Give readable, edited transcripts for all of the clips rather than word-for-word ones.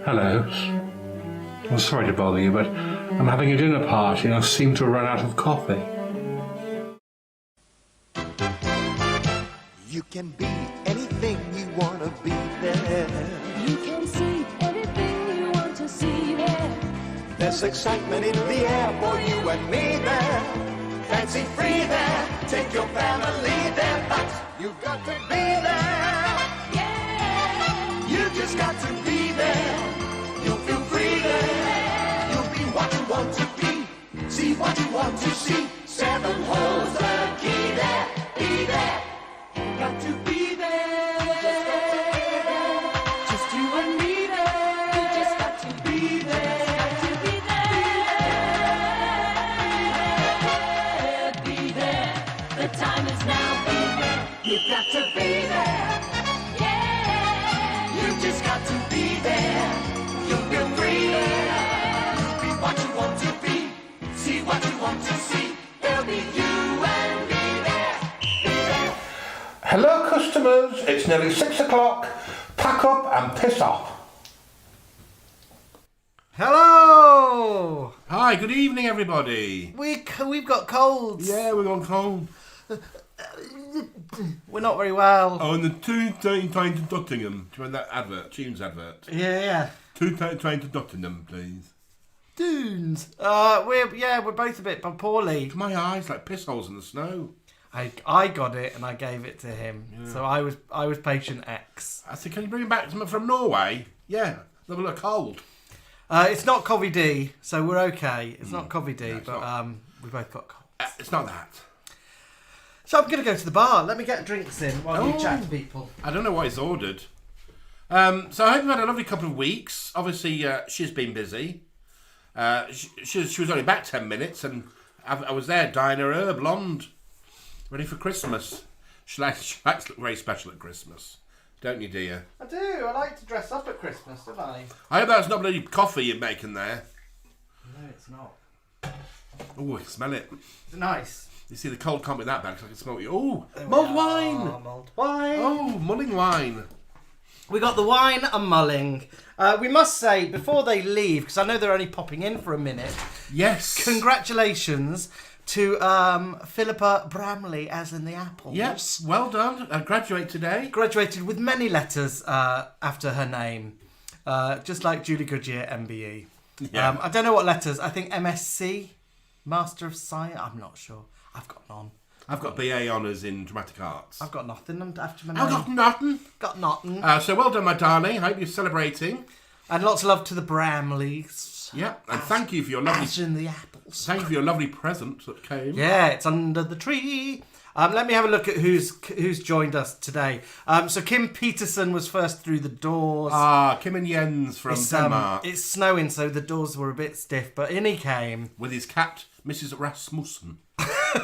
Hello. I'm sorry to bother you, but I'm having a dinner party and I seem to run out of coffee. You can be anything you want to be there. You can see anything you want to see there. There's excitement in the air for you and me there. Fancy free there, take your family there, but you've got to be there. Yeah, You just got to be there. You'll feel free there. You'll be what you want to be. See what you want to see. 7 holes the key there. Be there. Got to be there. just you and me there. You just got to Be there. be there. Be there. The time is now. Be there. You've got to be there. Yeah, You just got to be there. You'll feel free there. Be what you want to be. See what you want to see. There'll be you and me there. Be there. Hello, customers. It's nearly 6 o'clock. Pack up and piss off. Hello! Hi, good evening, everybody. We've got colds. Yeah, we're on cold. We're not very well. Oh, and the two train to Nottingham. Do you remember that advert, Tunes advert? Yeah. Two train to Nottingham, please. Dunes. We're both a bit poorly. My eyes like piss holes in the snow. I got it and I gave it to him. Yeah. So I was patient X. I said, can you bring back some from Norway? Yeah, they've a little cold. It's not COVID, so we're okay. It's not COVID, but not. we both got colds. It's not that. So I'm going to go to the bar. Let me get drinks in while you chat to people. I don't know what he's ordered. So I hope you've had a lovely couple of weeks. Obviously, she's been busy. She was only back 10 minutes, and I was there dyeing her hair blonde, ready for Christmas. She likes to look very special at Christmas, don't you, dear? I do. I like to dress up at Christmas, don't I? I hope that's not bloody coffee you're making there. No, it's not. Oh, I can smell it. It's nice. You see, the cold can't be that bad because I can smell you. Oh, mulled wine. Mulled wine. Oh, mulling wine. We got the wine and mulling. We must say, before they leave, because I know they're only popping in for a minute, Yes. congratulations to Philippa Bramley, as in the apple. Yes, well done. I graduate today. Graduated with many letters after her name, just like Julie Goodyear, MBE. Yeah. I don't know what letters. I think MSc, Master of Science. I'm not sure. I've got none. I've got BA Honours in Dramatic Arts. I've got nothing after my name. I've got nothing. Got nothing. So well done, my darling. I hope you're celebrating. And lots of love to the Bramleys. Yeah, and thank you for your lovely. As in the apples. Thank you for your lovely present that came. Yeah, it's under the tree. Let me have a look at who's joined us today. So Kim Peterson was first through the doors. Ah, Kim and Jens from Denmark. It's snowing, so the doors were a bit stiff, but in he came. With his cat, Mrs. Rasmussen.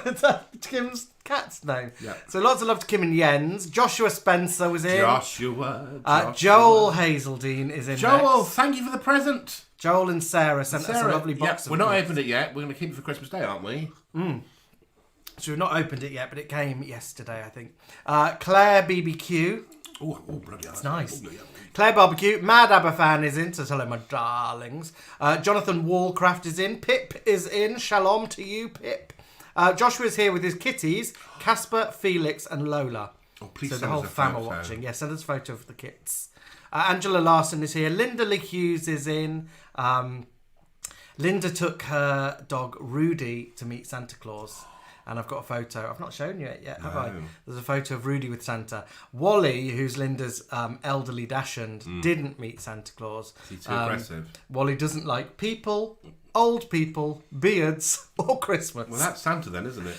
Is that Kim's cat's name? Yeah. So lots of love to Kim and Jens. Joshua Spencer was in. Joshua. Joel Hazeldine is in. Joel, next. thank you for the present. Joel and Sarah sent us a lovely box of We're not gifts. opened it yet. We're going to keep it for Christmas Day, aren't we? So we've not opened it yet, but it came yesterday, I think. Claire BBQ. Oh, bloody hell. It's nice. Oh, bloody hell. Claire Barbecue. Mad Abba fan is in, so hello, my darlings. Jonathan Wallcraft is in. Pip is in. Shalom to you, Pip. Joshua is here with his kitties, Casper, Felix, and Lola. Oh, please so the send whole us a fam are photo. watching. Yeah, send us a photo of the kits. Angela Larson is here. Linda Lee Hughes is in. Linda took her dog Rudy to meet Santa Claus. And I've got a photo. I've not shown you it yet, have I? There's a photo of Rudy with Santa. Wally, who's Linda's elderly dachshund, didn't meet Santa Claus. Is he too aggressive? Wally doesn't like people, old people, beards, or Christmas. Well, that's Santa then, isn't it?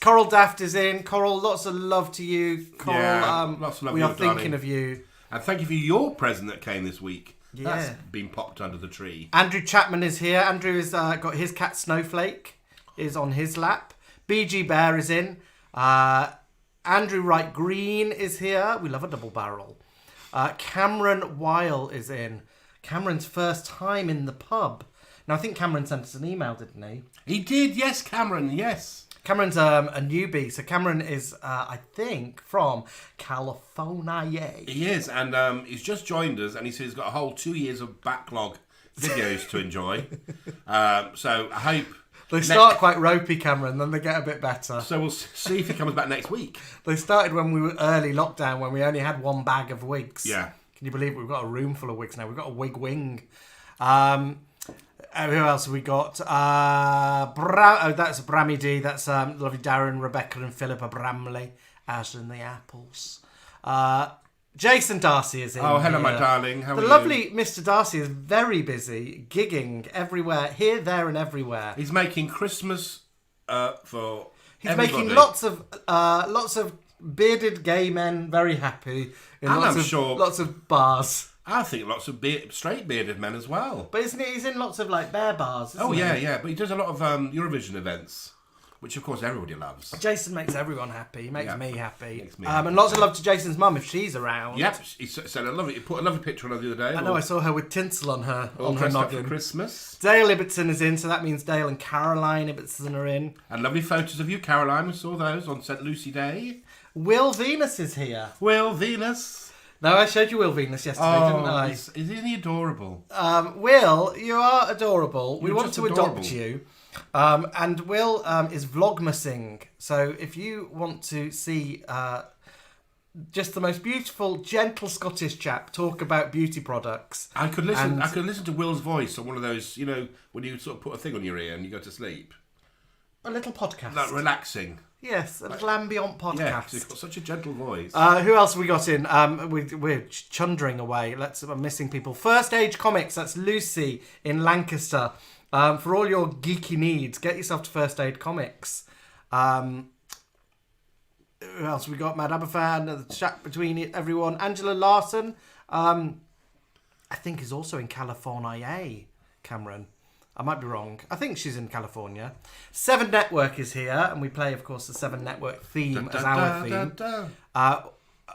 Coral Daft is in. Coral, lots of love to you. Coral, Yeah, lots of love we to are you, thinking darling. of you. And thank you for your present that came this week. Yeah. That's been popped under the tree. Andrew Chapman is here. Andrew has got his cat Snowflake is on his lap. BG Bear is in. Andrew Wright Green is here. We love a double barrel. Cameron Weil is in. Cameron's first time in the pub. Now, I think Cameron sent us an email, didn't he? He did, yes, Cameron, yes. Cameron's a newbie. So Cameron is, I think, from California. He is, and he's just joined us, and he says he's got a whole 2 years of backlog videos to enjoy. So I hope... They start quite ropey, Cameron, then they get a bit better. So we'll see if he comes back next week. They started when we were early lockdown, when we only had one bag of wigs. Yeah. Can you believe it? We've got a room full of wigs now? We've got a wig wing. Who else have we got? That's Brammy D. That's lovely Darren, Rebecca and Philippa Bramley, as in the apples. Jason Darcy is in. Oh, hello, here. my darling. How are The you? lovely Mr. Darcy is very busy, gigging everywhere, here, there, and everywhere. He's making Christmas for He's everybody. making lots of bearded gay men very happy in And lots I'm of sure- lots of bars. I think lots of straight bearded men as well. But isn't he? He's in lots of like bear bars. Isn't Oh, he? yeah. But he does a lot of Eurovision events, which, of course, everybody loves. Jason makes everyone happy. He makes Yeah. me happy. Makes me And happy. lots of love to Jason's mum if she's around. Yep. He put a lovely picture on her the other day. I know. I saw her with tinsel on her dressed up for noggin. Christmas. Dale Ibbotson is in, so that means Dale and Caroline Ibbotson are in. And lovely photos of you, Caroline. We saw those on St. Lucy Day. Will Venus is here. Will Venus. No, I showed you Will Venus yesterday, didn't I? Isn't he adorable? Will, you are adorable. We You're want just to adorable. adopt you. And Will is vlogmasing. So if you want to see just the most beautiful, gentle Scottish chap talk about beauty products. I could listen. And- I could listen to Will's voice on one of those. You know, when you sort of put a thing on your ear and you go to sleep. A little podcast. Like relaxing. Yes, a little ambient podcast. Yeah, 'cause he's got such a gentle voice. Who else have we got in? We're chundering away. I'm missing people. First Age Comics. That's Lucy in Lancaster. For all your geeky needs, get yourself to First Aid Comics. Who else have we got? Mad Aberfan, the chat between everyone. Angela Larson, I think is also in California. Cameron. I might be wrong. I think she's in California. Seven Network is here, and we play, of course, the Seven Network theme as our theme.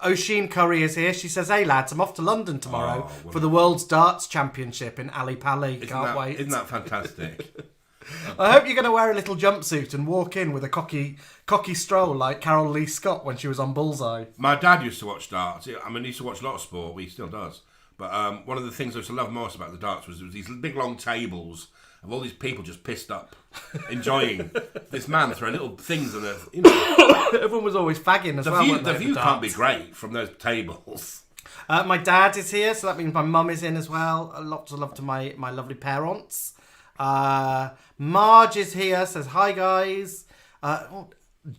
Oisin Curry is here. She says, "Hey lads, I'm off to London tomorrow for the World's Darts Championship in Ali Pali. Can't wait." Isn't that fantastic? I hope you're going to wear a little jumpsuit and walk in with a cocky stroll like Carol Lee Scott when she was on Bullseye. My dad used to watch darts. I mean, he used to watch a lot of sport. Well, he still does. But one of the things I used to love most about the darts was there was these big long tables of all these people just pissed up, enjoying this man throwing little things on you know. Everyone was always fagging as well. weren't The they, view at can't be darts? great from those tables. My dad is here, so that means my mum is in as well. Lots of love to my lovely parents. Marge is here, says hi guys.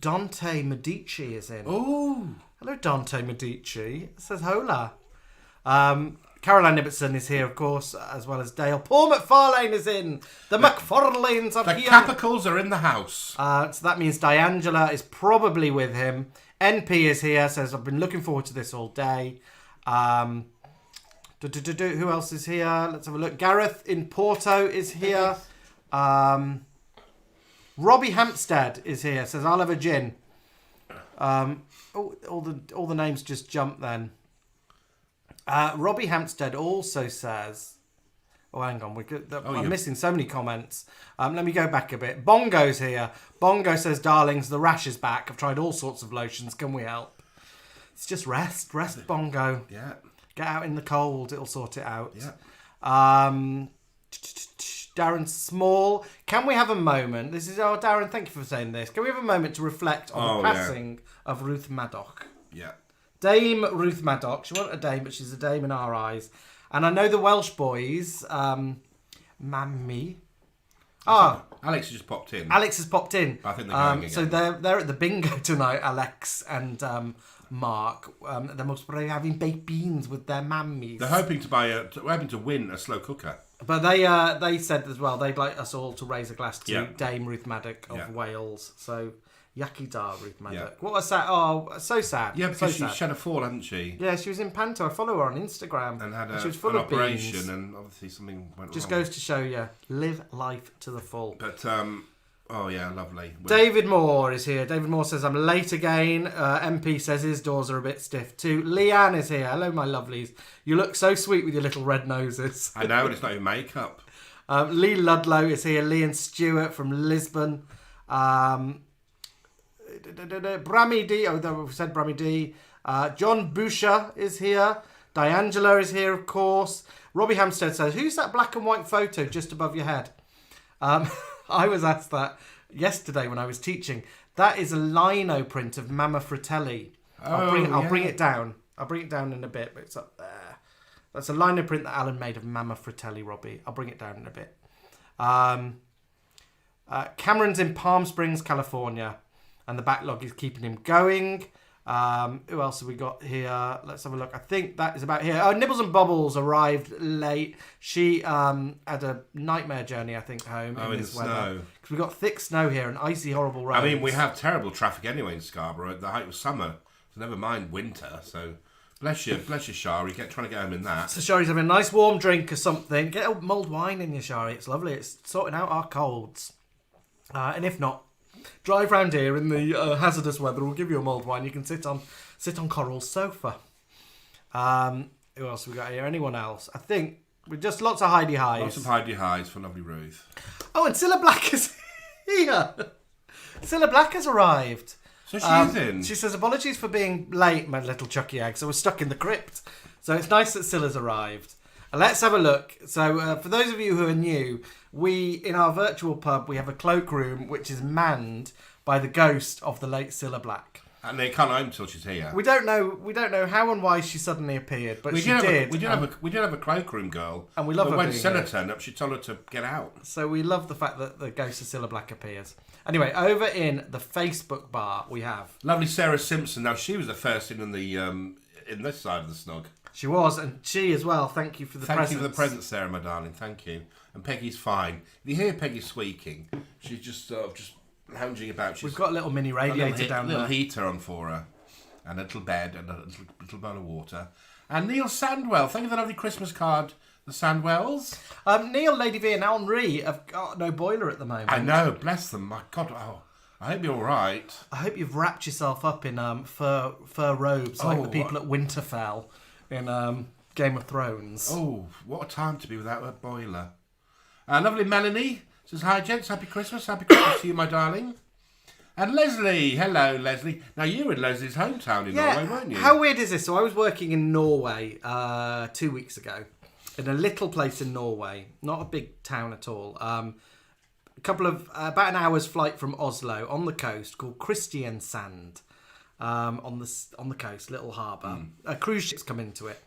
Dante Medici is in. Oh, Hello, Dante Medici. Says hola. Caroline Ibbotson is here, of course, as well as Dale. Paul McFarlane is in. The McFarlanes are the here. Capicals are in the house. So that means Diangela is probably with him. NP is here, says, I've been looking forward to this all day. Who else is here? Let's have a look. Gareth in Porto is here. Robbie Hampstead is here, says, I'll have a gin. All the names just jumped then. Robbie Hampstead also says... Oh, hang on. I'm missing so many comments. Let me go back a bit. Bongo's here. Bongo says, darlings, the rash is back. I've tried all sorts of lotions. Can we help? It's just rest. Rest, Bongo. Yeah. Get out in the cold. It'll sort it out. Yeah. Darren Small. Can we have a moment? Darren, thank you for saying this. Can we have a moment to reflect on the passing of Ruth Maddock? Yeah. Dame Ruth Maddock. She wasn't a dame, but she's a dame in our eyes. And I know the Welsh boys, Mammy. Alex just popped in. Alex has popped in. I think they're going again. So they're at the bingo tonight, Alex and Mark. They're most probably having baked beans with their mammies. They're hoping to win a slow cooker. But they said as well they'd like us all to raise a glass to Dame Ruth Maddock of Wales. So yucky da Ruth Maddock. What a sad! Oh, so sad. Yeah, because so she had a fall, hadn't she? Yeah, she was in Panto. I follow her on Instagram. And had she was full an of operation, beans. and obviously something went Just wrong. goes to show you, live life to the full. But oh yeah, lovely. David Moore is here. David Moore says, I'm late again. MP says his doors are a bit stiff too. Leanne is here. Hello, my lovelies. You look so sweet with your little red noses. I know, and it's not even makeup. Lee Ludlow is here. Lee and Stewart from Lisbon. Brammy D. Oh, we said Brammy D. John Boucher is here. Diangela is here, of course. Robbie Hampstead says, "Who's that black and white photo just above your head?" I was asked that yesterday when I was teaching. That is a lino print of Mama Fratelli. I'll bring it down. I'll bring it down in a bit, but it's up there. That's a lino print that Alan made of Mama Fratelli, Robbie. I'll bring it down in a bit. Cameron's in Palm Springs, California, and the backlog is keeping him going. Who else have we got here? Let's have a look. I think that is about here. Oh, Nibbles and Bubbles arrived late. She had a nightmare journey, I think, home in this weather. Snow. Because we've got thick snow here and icy, horrible roads. I mean, we have terrible traffic anyway in Scarborough at the height of summer. So never mind winter. So bless you, Shari. Trying to get home in that. So Shari's having a nice warm drink or something. Get a mulled wine in you, Shari. It's lovely. It's sorting out our colds. And if not, drive round here in the hazardous weather. We'll give you a mulled wine. You can sit on Coral's sofa. Who else have we got here? Anyone else? I think we're just lots of Heidi Highs. Lots of Heidi Highs for lovely Ruth. Oh, and Cilla Black is here. Cilla Black has arrived. So she's in. She says, "Apologies for being late, my little Chucky eggs. I was stuck in the crypt." So it's nice that Cilla's arrived. Let's have a look. So for those of you who are new, in our virtual pub, we have a cloakroom which is manned by the ghost of the late Cilla Black. And they can't home till she's here. We don't know how and why she suddenly appeared, but she did. We did have a cloakroom girl, and we love her. When being Cilla here. turned up, she told her to get out. So we love the fact that the ghost of Cilla Black appears. Anyway, over in the Facebook bar, we have lovely Sarah Simpson. Now she was the first in the in this side of the snog. She was, and she as well. Thank you for the presents. Thank you for the presents, Sarah, my darling. Thank you. And Peggy's fine. If you hear Peggy squeaking, she's just lounging about. We've got a little mini radiator down there. A little heater on for her, and a little bed, and a little bowl of water. And Neil Sandwell, thank you for the lovely Christmas card, the Sandwells. Neil, Lady V, and Henri have got no boiler at the moment. I know, bless them. My God, I hope you're all right. I hope you've wrapped yourself up in fur robes like the people at Winterfell in Game of Thrones. Oh, what a time to be without a boiler. Lovely Melanie says, "Hi, gents. Happy Christmas. Happy Christmas to you, my darling." And Leslie. Hello, Leslie. Now, you were in Leslie's hometown in Norway, weren't you? How weird is this? So I was working in Norway 2 weeks ago in a little place in Norway. Not a big town at all. About an hour's flight from Oslo on the coast called Kristiansand. On the coast, little harbour. Cruise ships come into it.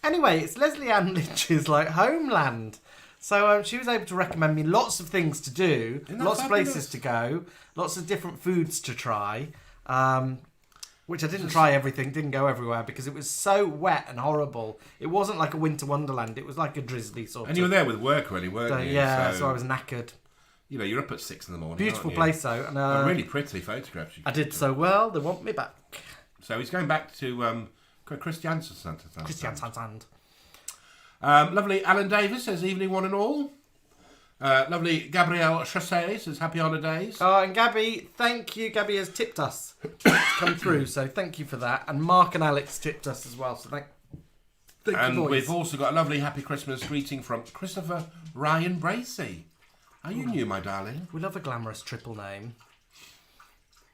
Anyway, it's Leslie Ann Lynch's homeland. So she was able to recommend me lots of things to do, lots of places to go, lots of different foods to try, which I didn't try everything, didn't go everywhere because it was so wet and horrible. It wasn't like a winter wonderland, it was like a drizzly sort of. And you were there with work already, weren't you? Yeah, so I was knackered. You know, you're up at 6 in the morning. Beautiful place though. And, really pretty photographs. I did so well, they want me back. So he's going back to Kristiansand. Kristiansand. Lovely Alan Davis says, "Evening one and all." Lovely Gabrielle Chassé says, "Happy holidays." And Gabby, thank you. Gabby has tipped us. It's come through, so thank you for that. And Mark and Alex tipped us as well, so thank and you, boys. We've also got a lovely Happy Christmas greeting from Christopher Ryan Bracey. Are you new, my darling? We love a glamorous triple name.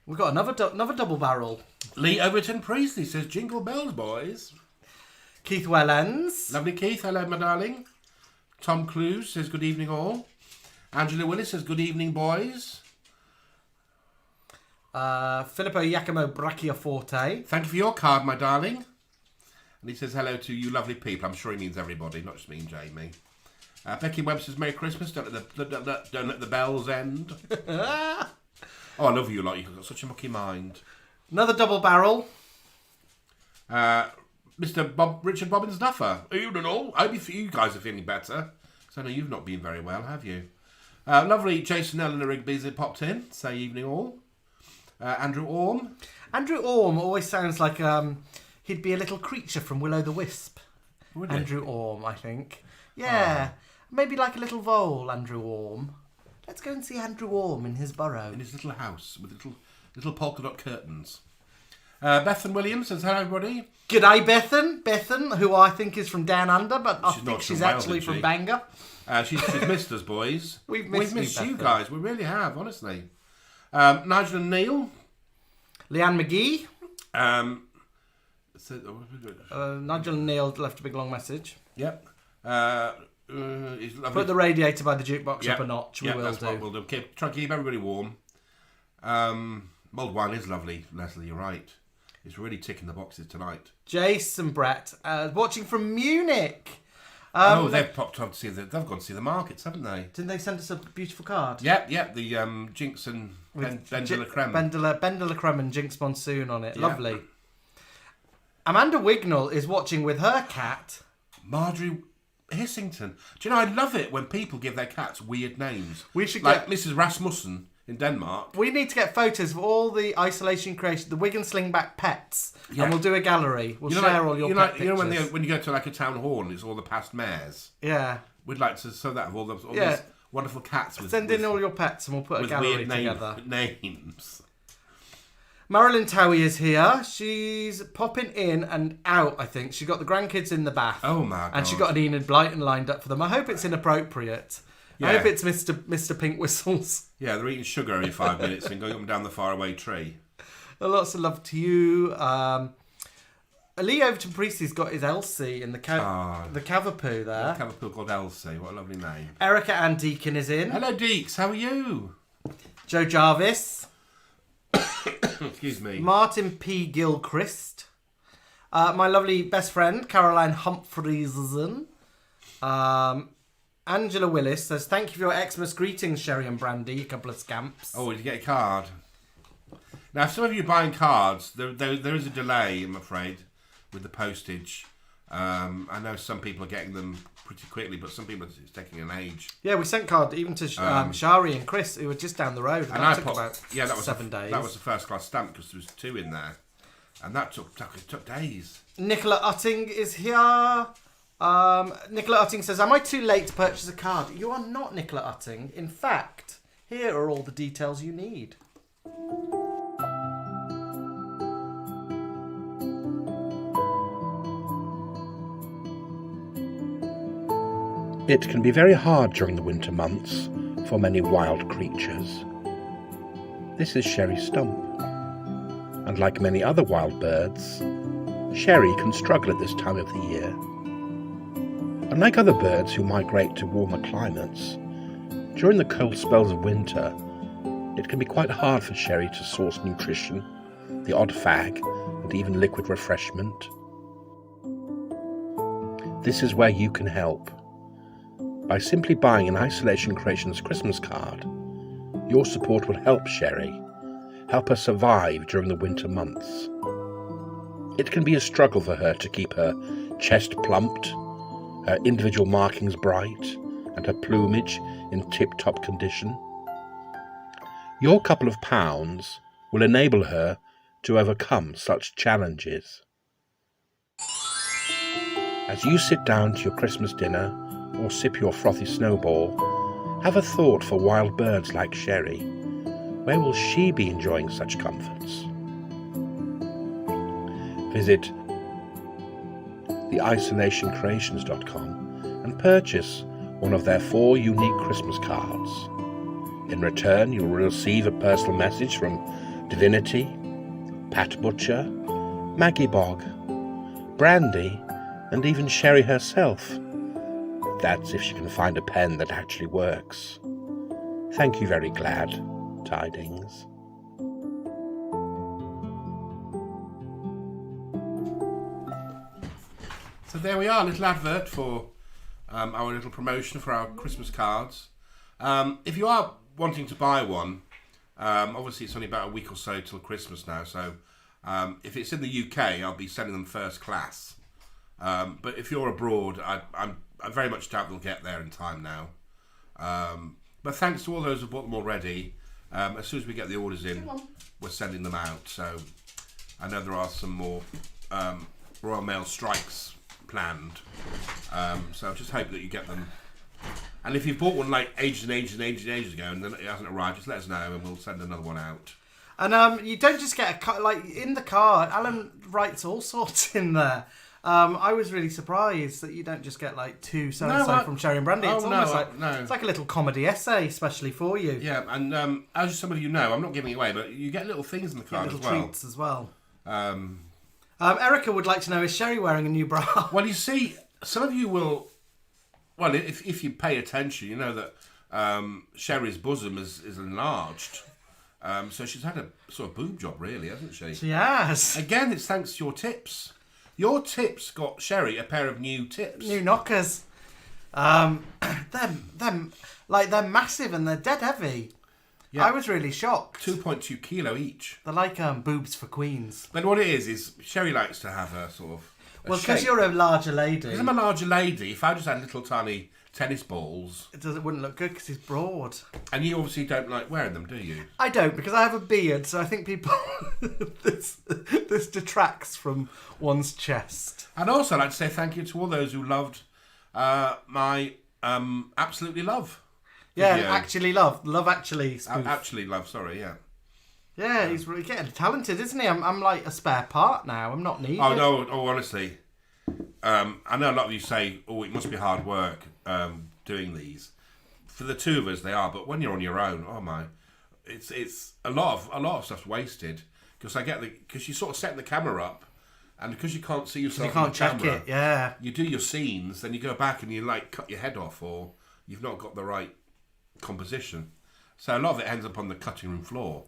We've got another double barrel. Lee Overton Priestley says, "Jingle bells, boys." Keith Wellens. Lovely Keith, hello, my darling. Tom Clues says, "Good evening, all." Angela Willis says, "Good evening, boys." Filippo Giacomo Bracchiaforte. Thank you for your card, my darling. And he says, "Hello to you lovely people." I'm sure he means everybody, not just me and Jamie. Becky Webb says, "Merry Christmas. Don't let the bells end." Oh, I love you lot. You've got such a mucky mind. Another double barrel. Mr. Richard Bobbins Duffer. Evening all. I hope you guys are feeling better. Because I know you've not been very well, have you? Lovely Jason Eleanor Rigby's had popped in. Say evening all. Andrew Orme. Andrew Orme always sounds like he'd be a little creature from Will-O-the-Wisp. Andrew Orme, I think. Yeah. Maybe like a little vole, Andrew Orme. Let's go and see Andrew Orme in his burrow. In his little house with little polka dot curtains. Bethan Williams says, "Hello, everybody." G'day, Bethan. Bethan, who I think is from Down Under, but I think she's Wales, actually is from she? Bangor. She's missed us, boys. We've missed you Bethan. guys. We really have, honestly. Nigel and Neil Leanne McGee. Nigel and Neil left a big long message. Yep. He's lovely. Put the radiator by the jukebox Yep. up a notch. We Yep, will that's do. what we'll do. Try to keep everybody warm. Mulled wine is lovely, Leslie. You're right. It's really ticking the boxes tonight. Jace and Brett watching from Munich. They've popped up to see they've gone to see the markets, haven't they? Didn't they send us a beautiful card? Yep. The Jinx and Ben de la Creme. Ben de la Creme and Jinx Monsoon on it. Yeah. Lovely. Amanda Wignall is watching with her cat. Marjorie Hissington. Do you know, I love it when people give their cats weird names. We should like Mrs. Rasmussen in Denmark. We need to get photos of all the isolation creation, the Wig and Slingback pets, and we'll do a gallery. We'll share all your pet pictures. You know when you go to like a town hall and it's all the past mayors? Yeah. We'd like to show that of all these wonderful cats. Send in all your pets and we'll put a gallery together. Names. Marilyn Towie is here. She's popping in and out, I think. She got the grandkids in the bath. Oh, my God. And she got an Enid Blyton lined up for them. I hope it's inappropriate. Yeah. I hope it's Mr. Pink Whistles. Yeah, they're eating sugar every 5 minutes and going up and down the faraway tree. Lots of love to you. Lee Overton Priestley's got his Elsie in the Cavapoo there. Cavapoo called Elsie. What a lovely name. Erica Ann Deacon is in. Hello, Deeks. How are you? Joe Jarvis. Excuse me. Martin P. Gilchrist. My lovely best friend, Caroline Humphreys. Angela Willis says, thank you for your Xmas greetings, Sherry and Brandy, you couple of scamps. Oh, did you get a card? Now, some of you buying cards, there is a delay, I'm afraid, with the postage. I know some people are getting them pretty quickly, but some people it's taking an age. Yeah, we sent card even to Shari and Chris, who were just down the road. And that took about 7 days. That was the first class stamp because there was 2 in there, and that took days. Nicola Utting is here. Nicola Utting says, am I too late to purchase a card? You are not, Nicola Utting. In fact, here are all the details you need. It can be very hard during the winter months for many wild creatures. This is Sherry Stump, and like many other wild birds, Sherry can struggle at this time of the year. Unlike other birds who migrate to warmer climates, during the cold spells of winter, it can be quite hard for Sherry to source nutrition, the odd fag, and even liquid refreshment. This is where you can help. By simply buying an Isolation Creations Christmas card, your support will help Sherry, help her survive during the winter months. It can be a struggle for her to keep her chest plumped, her individual markings bright, and her plumage in tip-top condition. Your couple of pounds will enable her to overcome such challenges. As you sit down to your Christmas dinner or sip your frothy snowball, have a thought for wild birds like Sherry. Where will she be enjoying such comforts? Visit theisolationcreations.com and purchase one of their 4 unique Christmas cards. In return, you'll receive a personal message from Divinity, Pat Butcher, Maggie Bog, Brandy, and even Sherry herself. That's if she can find a pen that actually works. Thank you, very glad tidings. So there we are, a little advert for our little promotion for our Christmas cards. If you are wanting to buy one, obviously it's only about a week or so till Christmas now, so if it's in the UK, I'll be sending them first class. But if you're abroad, I very much doubt they'll get there in time now. But thanks to all those who bought them already. As soon as we get the orders in, we're sending them out. So I know there are some more Royal Mail strikes planned. So I just hope that you get them. And if you've bought one like ages and ages ago and then it hasn't arrived, just let us know and we'll send another one out. And you don't just get a card, like in the card, Alan writes all sorts in there. I was really surprised that you don't just get like two so-and-so from Sherry and Brandy. It's almost it's like a little comedy essay, especially for you. Yeah, and as some of you know, I'm not giving it away, but you get little things in the card Little as well. treats as well. Erica would like to know, is Sherry wearing a new bra? Well, you see, some of you will... Well, if you pay attention, you know that Sherry's bosom is enlarged. So she's had a sort of boob job, really, hasn't she? She has. Again, it's thanks to your tips. Your tips got Sherry a pair of new tips. New knockers. They're massive and they're dead heavy. Yeah. I was really shocked. 2.2 kilo each. They're like boobs for queens. But what it is Sherry likes to have a sort of... Well, because you're a larger lady. Because I'm a larger lady, if I just had little tiny tennis balls... It wouldn't look good because he's broad. And you obviously don't like wearing them, do you? I don't, because I have a beard, so I think people... this detracts from one's chest. And also I'd like to say thank you to all those who loved my Absolutely Love. Yeah, video. Actually Love. Love Actually spoof. Actually Love, sorry, yeah. Yeah, he's really getting talented, isn't he? I'm like a spare part now. I'm not needed. Oh, no, honestly. I know a lot of you say, oh, it must be hard work doing these. For the two of us, they are. But when you're on your own, oh my, it's a lot of stuff's wasted because you're sort of setting the camera up, and because you can't see yourself, you can't on the check camera, it. Yeah, you do your scenes, then you go back and you like cut your head off, or you've not got the right composition. So a lot of it ends up on the cutting room floor.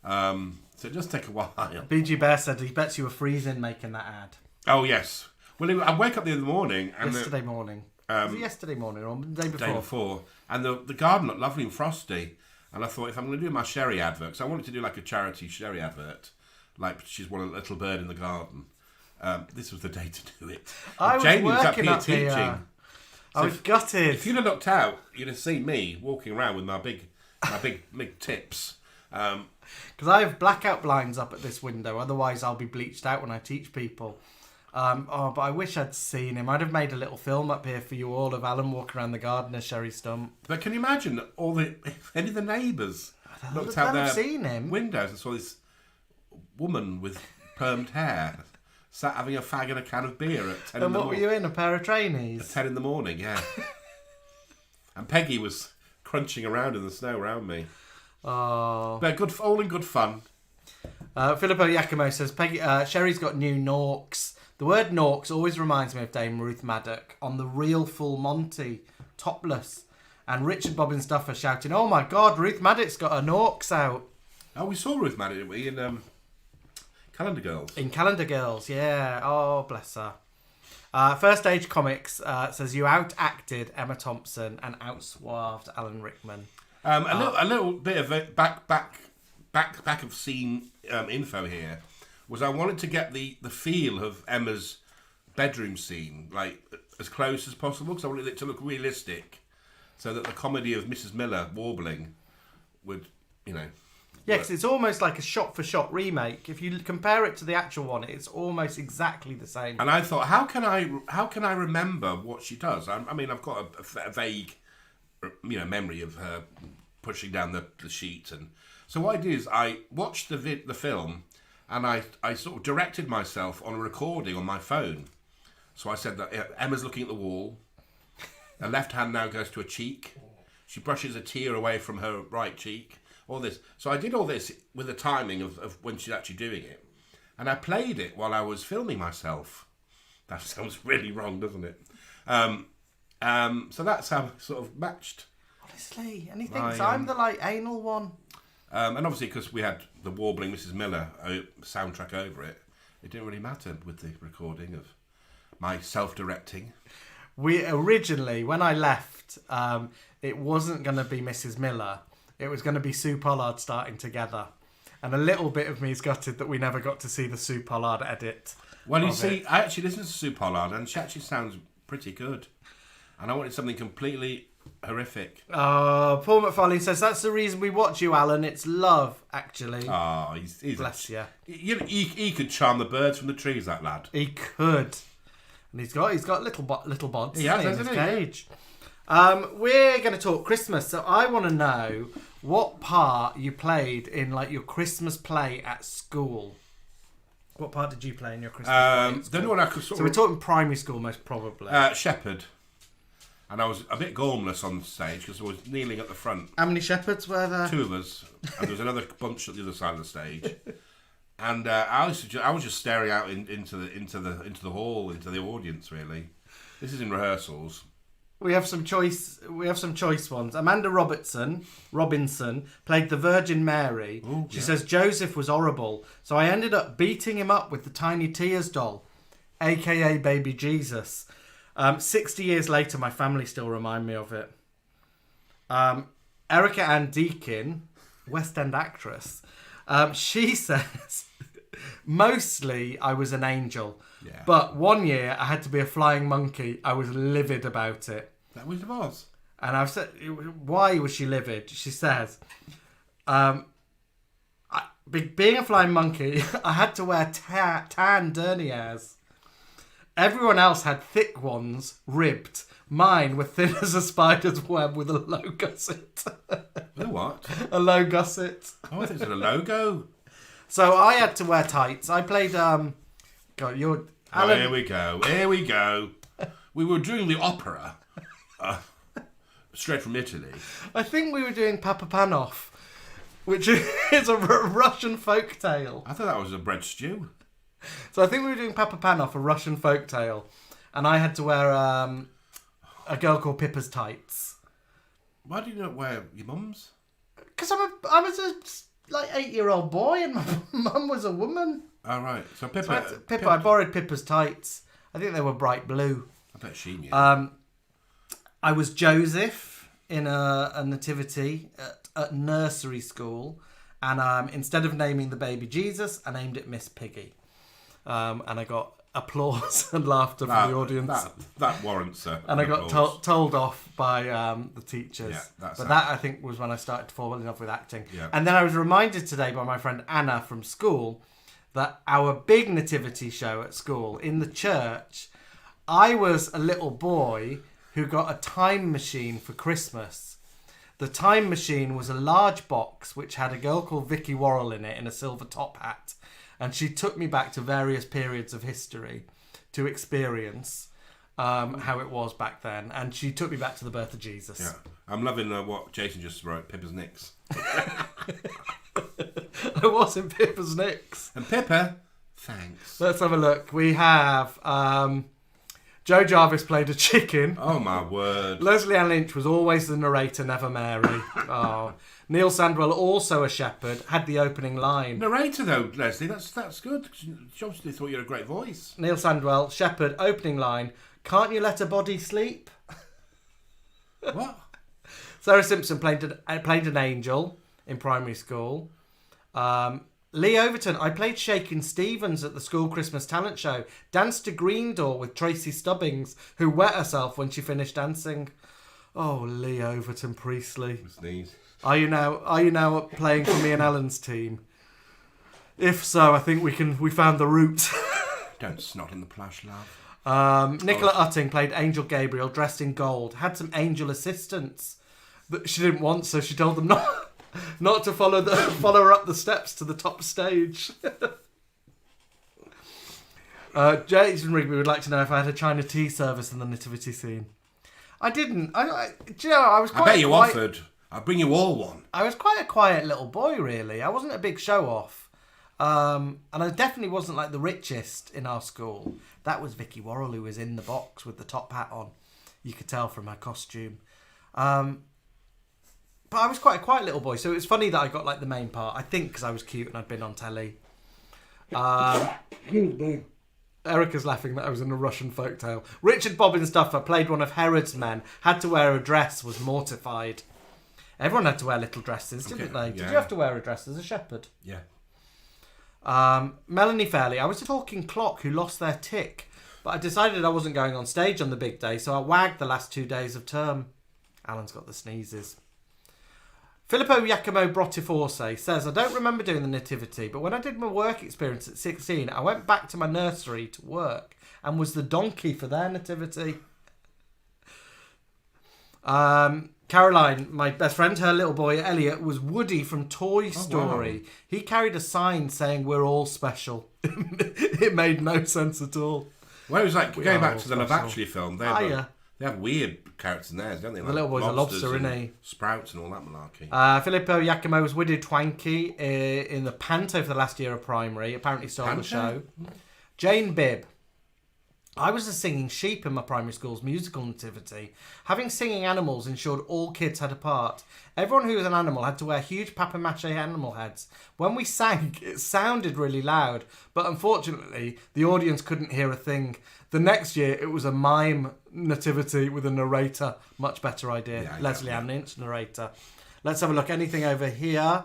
So it does take a while. BG Bear said he bets you were freezing making that ad. Oh yes. Well, I wake up the other morning and Yesterday morning. Was it yesterday morning or the day before? Day before, and the garden looked lovely and frosty. And I thought, if I'm going to do my Sherry advert, because I wanted to do like a charity Sherry advert, like she's one little bird in the garden. This was the day to do it. I was Jamie was working up here here. teaching. I was gutted. If you'd have looked out, you'd have seen me walking around with my big tips. Because I have blackout blinds up at this window, otherwise I'll be bleached out when I teach people. But I wish I'd seen him. I'd have made a little film up here for you all of Alan walking around the garden as Sherry Stump. But can you imagine if any of the neighbours looked I'd out their have seen him. windows and saw this woman with permed hair sat having a fag and a can of beer at 10 in And the what were morning. you in, a pair of trainees? 10 in the morning, yeah. And Peggy was crunching around in the snow around me. Oh. But all in good fun. Filippo Giacomo says, Sherry's got new Norks. The word Norks always reminds me of Dame Ruth Maddock on the real Full Monty, topless. And Richard Bobbins Duffer shouting, oh my God, Ruth Maddock's got her Norks out. Oh, we saw Ruth Maddock, didn't we, in Calendar Girls? In Calendar Girls, yeah. Oh, bless her. First Age Comics says, you out-acted Emma Thompson and out-suaved Alan Rickman. A little bit of back of scene info here was I wanted to get the feel of Emma's bedroom scene like as close as possible because I wanted it to look realistic, so that the comedy of Mrs. Miller warbling would, Yeah, because it's almost like a shot-for-shot remake. If you compare it to the actual one, it's almost exactly the same. And I thought, how can I remember what she does? I mean, I've got a vague, memory of her pushing down the sheet, and so what I did is I watched the film, and I sort of directed myself on a recording on my phone. So I said that Emma's looking at the wall. Her left hand now goes to her cheek. She brushes a tear away from her right cheek. All this. So I did all this with the timing of when she's actually doing it, and I played it while I was filming myself. That sounds really wrong, doesn't it? So that's how it sort of matched. Honestly, and he thinks I'm the anal one. And obviously, because we had the warbling Mrs. Miller soundtrack over it, it didn't really matter with the recording of my self-directing. We originally, when I left, it wasn't going to be Mrs. Miller. It was going to be Sue Pollard starting together. And a little bit of me is gutted that we never got to see the Sue Pollard edit. Well, you see, I actually listened to Sue Pollard, and she actually sounds pretty good. And I wanted something completely horrific. Paul McFarlane says, that's the reason we watch you, Alan. It's love, actually. Oh, he's Bless you. He could charm the birds from the trees, that lad. He could. And he's got little bods He has, in his hasn't he? cage. We're going to talk Christmas, so I want to know what part you played in like your Christmas play at school. What part did you play in your Christmas play? Don't know what I could So we're talking primary school, most probably. Shepherd. And I was a bit gormless on stage because I was kneeling at the front. How many shepherds were there? 2 of us, and there was another bunch at the other side of the stage. And I was just staring out into the hall, into the audience. Really, this is in rehearsals. We have some choice ones. Amanda Robinson played the Virgin Mary. Ooh, She yeah. says Joseph was horrible, so I ended up beating him up with the Tiny Tears doll, aka Baby Jesus. 60 years later, my family still remind me of it. Erica Ann Deakin, West End actress, she says, mostly I was an angel. Yeah. But one year I had to be a flying monkey. I was livid about it. That was the boss. And I've said, why was she livid? She says, being a flying monkey, I had to wear tan dernieres. Everyone else had thick ones, ribbed. Mine were thin as a spider's web with a low gusset. The what? A low gusset. Oh, I think it's a logo. So I had to wear tights. I played, God, you're... Oh, Alan, here we go. Here we go. We were doing the opera. Straight from Italy. I think we were doing Papa Panoff, which is a Russian folk tale. I thought that was a bread stew. So I think we were doing Papa Panoff, a Russian folk tale, and I had to wear a girl called Pippa's tights. Why do you not wear your mum's? Because I was a 8-year-old boy and my mum was a woman. Oh, right. So Pippa... So I borrowed Pippa's tights. I think they were bright blue. I bet she knew. I was Joseph in a nativity at nursery school, and instead of naming the baby Jesus, I named it Miss Piggy. And I got applause and laughter from the audience. That warrants it. And I got told off by the teachers. Yeah, but that, I think, was when I started to fall in love with acting. Yeah. And then I was reminded today by my friend Anna from school that our big nativity show at school, in the church, I was a little boy who got a time machine for Christmas. The time machine was a large box which had a girl called Vicky Worrell in it in a silver top hat. And she took me back to various periods of history to experience how it was back then. And she took me back to the birth of Jesus. Yeah. I'm loving what Jason just wrote, Pippa's Nicks. I was in Pippa's Nicks. And Pippa, thanks. Let's have a look. We have Joe Jarvis played a chicken. Oh, my word. Leslie Ann Lynch was always the narrator, never Mary. Oh. Neil Sandwell, also a shepherd, had the opening line. Narrator, though, Leslie, that's good. She obviously thought you had a great voice. Neil Sandwell, shepherd, opening line. Can't you let a body sleep? What? Sarah Simpson played an angel in primary school. Lee Overton, I played Shakin' Stevens at the school Christmas talent show. Danced to Green Door with Tracy Stubbings, who wet herself when she finished dancing. Oh, Lee Overton Priestley. Sneeze. Are you now playing for me and Alan's team? If so, I think we found the route. Don't snot in the plush, love. Nicola Utting played Angel Gabriel, dressed in gold. Had some angel assistants that she didn't want, so she told them not to follow her up the steps to the top stage. Jason Rigby would like to know if I had a China tea service in the nativity scene. I didn't. Do you know, I was quite. I bet you offered. I'll bring you all one. I was quite a quiet little boy, really. I wasn't a big show-off. And I definitely wasn't like the richest in our school. That was Vicky Worrell, who was in the box with the top hat on. You could tell from her costume. But I was quite a quiet little boy, so it was funny that I got like the main part. I think because I was cute and I'd been on telly. Erica's laughing that I was in a Russian folktale. Richard Bobbins Duffer played one of Herod's men. Had to wear a dress, was mortified. Everyone had to wear little dresses, didn't they? Did you have to wear a dress as a shepherd? Yeah. Melanie Fairley, I was a talking clock who lost their tick, but I decided I wasn't going on stage on the big day, so I wagged the last 2 days of term. Alan's got the sneezes. Filippo Giacomo Brottiforse says, I don't remember doing the nativity, but when I did my work experience at 16, I went back to my nursery to work and was the donkey for their nativity. Caroline, my best friend, her little boy Elliot was Woody from Toy Story. wow. He carried a sign saying "We're all special." It made no sense at all. Well, it was like, We going are back all to the Love special. Actually film, They have weird characters in theirs, don't they? The little boy's a lobsters lobster, and isn't he? Sprouts and all that malarkey. Filippo Giacomo was Woody Twanky in the Panto for the last year of primary. Apparently stole the Panto? show. Jane Bibb. I was a singing sheep in my primary school's musical nativity. Having singing animals ensured all kids had a part. Everyone who was an animal had to wear huge papier-mâché animal heads. When we sang, it sounded really loud, but unfortunately, the audience couldn't hear a thing. The next year, it was a mime nativity with a narrator. Much better idea. Yeah, Leslie yeah. Ann Lynch, narrator. Let's have a look. Anything over here?